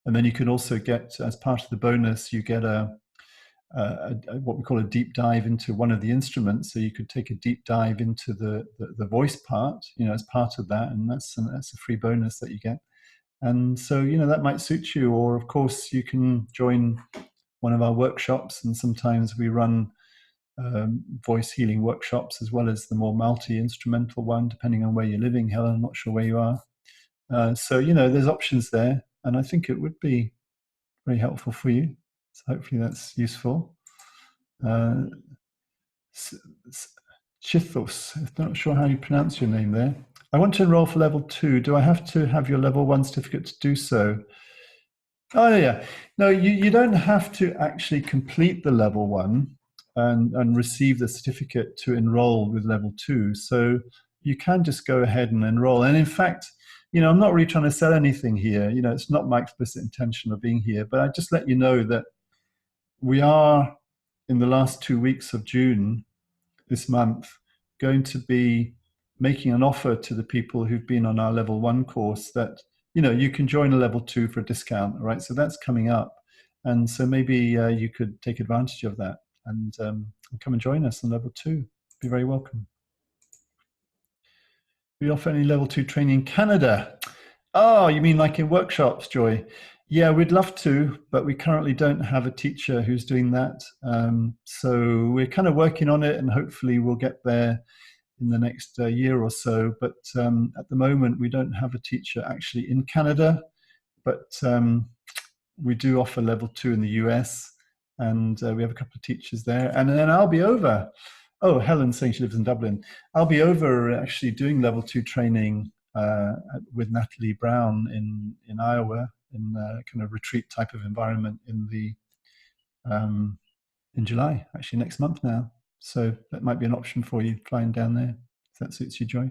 Speaker 1: then you can also get, as part of the bonus, you get a what we call a deep dive into one of the instruments. So you could take a deep dive into the voice part, as part of that, and that's a free bonus that you get. And so, that might suit you. Or of course, you can join one of our workshops, and sometimes we run voice healing workshops as well as the more multi-instrumental one, depending on where you're living. Helen, I'm not sure where you are. So, there's options there. And I think it would be very helpful for you. So hopefully that's useful. Chithos, I'm not sure how you pronounce your name there. I want to enroll for level 2. Do I have to have your level 1 certificate to do so? Oh, yeah. No, you don't have to actually complete the level 1 and receive the certificate to enroll with level 2. So you can just go ahead and enroll. And in fact, I'm not really trying to sell anything here. It's not my explicit intention of being here, but I just let you know that we are, in the last 2 weeks of June this month, going to be making an offer to the people who've been on our level 1 course that you can join a level 2 for a discount. All right, so that's coming up, and so maybe you could take advantage of that and come and join us on level 2. Be very welcome. We offer any level 2 training in Canada. Oh, you mean like in workshops, Joy? Yeah, we'd love to, but we currently don't have a teacher who's doing that. So we're kind of working on it, and hopefully we'll get there in the next year or so. But at the moment, we don't have a teacher actually in Canada, but we do offer level 2 in the US, and we have a couple of teachers there. And then I'll be over. Oh, Helen's saying she lives in Dublin. I'll be over actually doing level 2 training with Natalie Brown in Iowa, in a kind of retreat type of environment in July, actually next month now. So that might be an option for you, flying down there, if that suits you, Joy.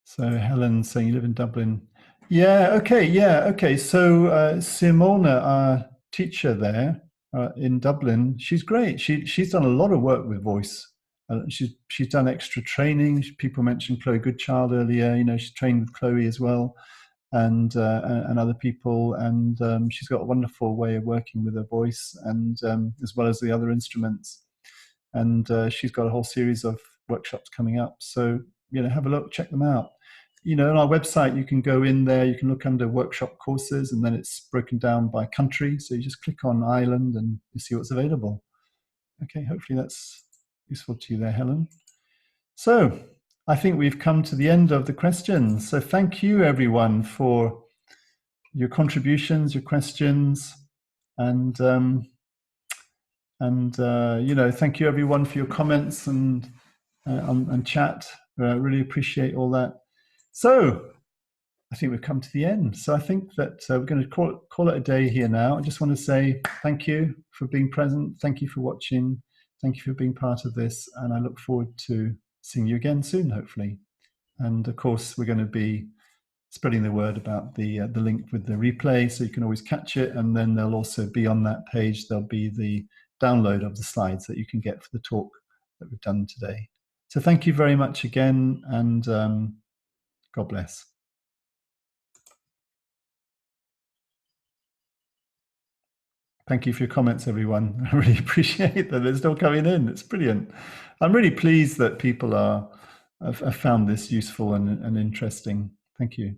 Speaker 1: So Helen's saying you live in Dublin. Yeah, okay. So Simona, our teacher there in Dublin, she's great. She's done a lot of work with voice. She's done extra training. People mentioned Chloe Goodchild earlier. She's trained with Chloe as well, and other people. And she's got a wonderful way of working with her voice, and as well as the other instruments. And she's got a whole series of workshops coming up. So have a look, check them out. On our website, you can go in there, you can look under workshop courses, and then it's broken down by country. So you just click on Ireland and you see what's available. Okay, hopefully that's useful to you there, Helen. So I think we've come to the end of the questions. So thank you, everyone, for your contributions, your questions, and thank you, everyone, for your comments and chat. Really appreciate all that. So I think we've come to the end. So I think that we're going to call it a day here now. I just want to say thank you for being present. Thank you for watching. Thank you for being part of this. And I look forward to seeing you again soon, hopefully. And of course, we're going to be spreading the word about the link with the replay, so you can always catch it. And then there'll also be on that page, there'll be the download of the slides that you can get for the talk that we've done today. So thank you very much again, and God bless. Thank you for your comments, everyone. I really appreciate that they're still coming in. It's brilliant. I'm really pleased that people have found this useful and interesting. Thank you.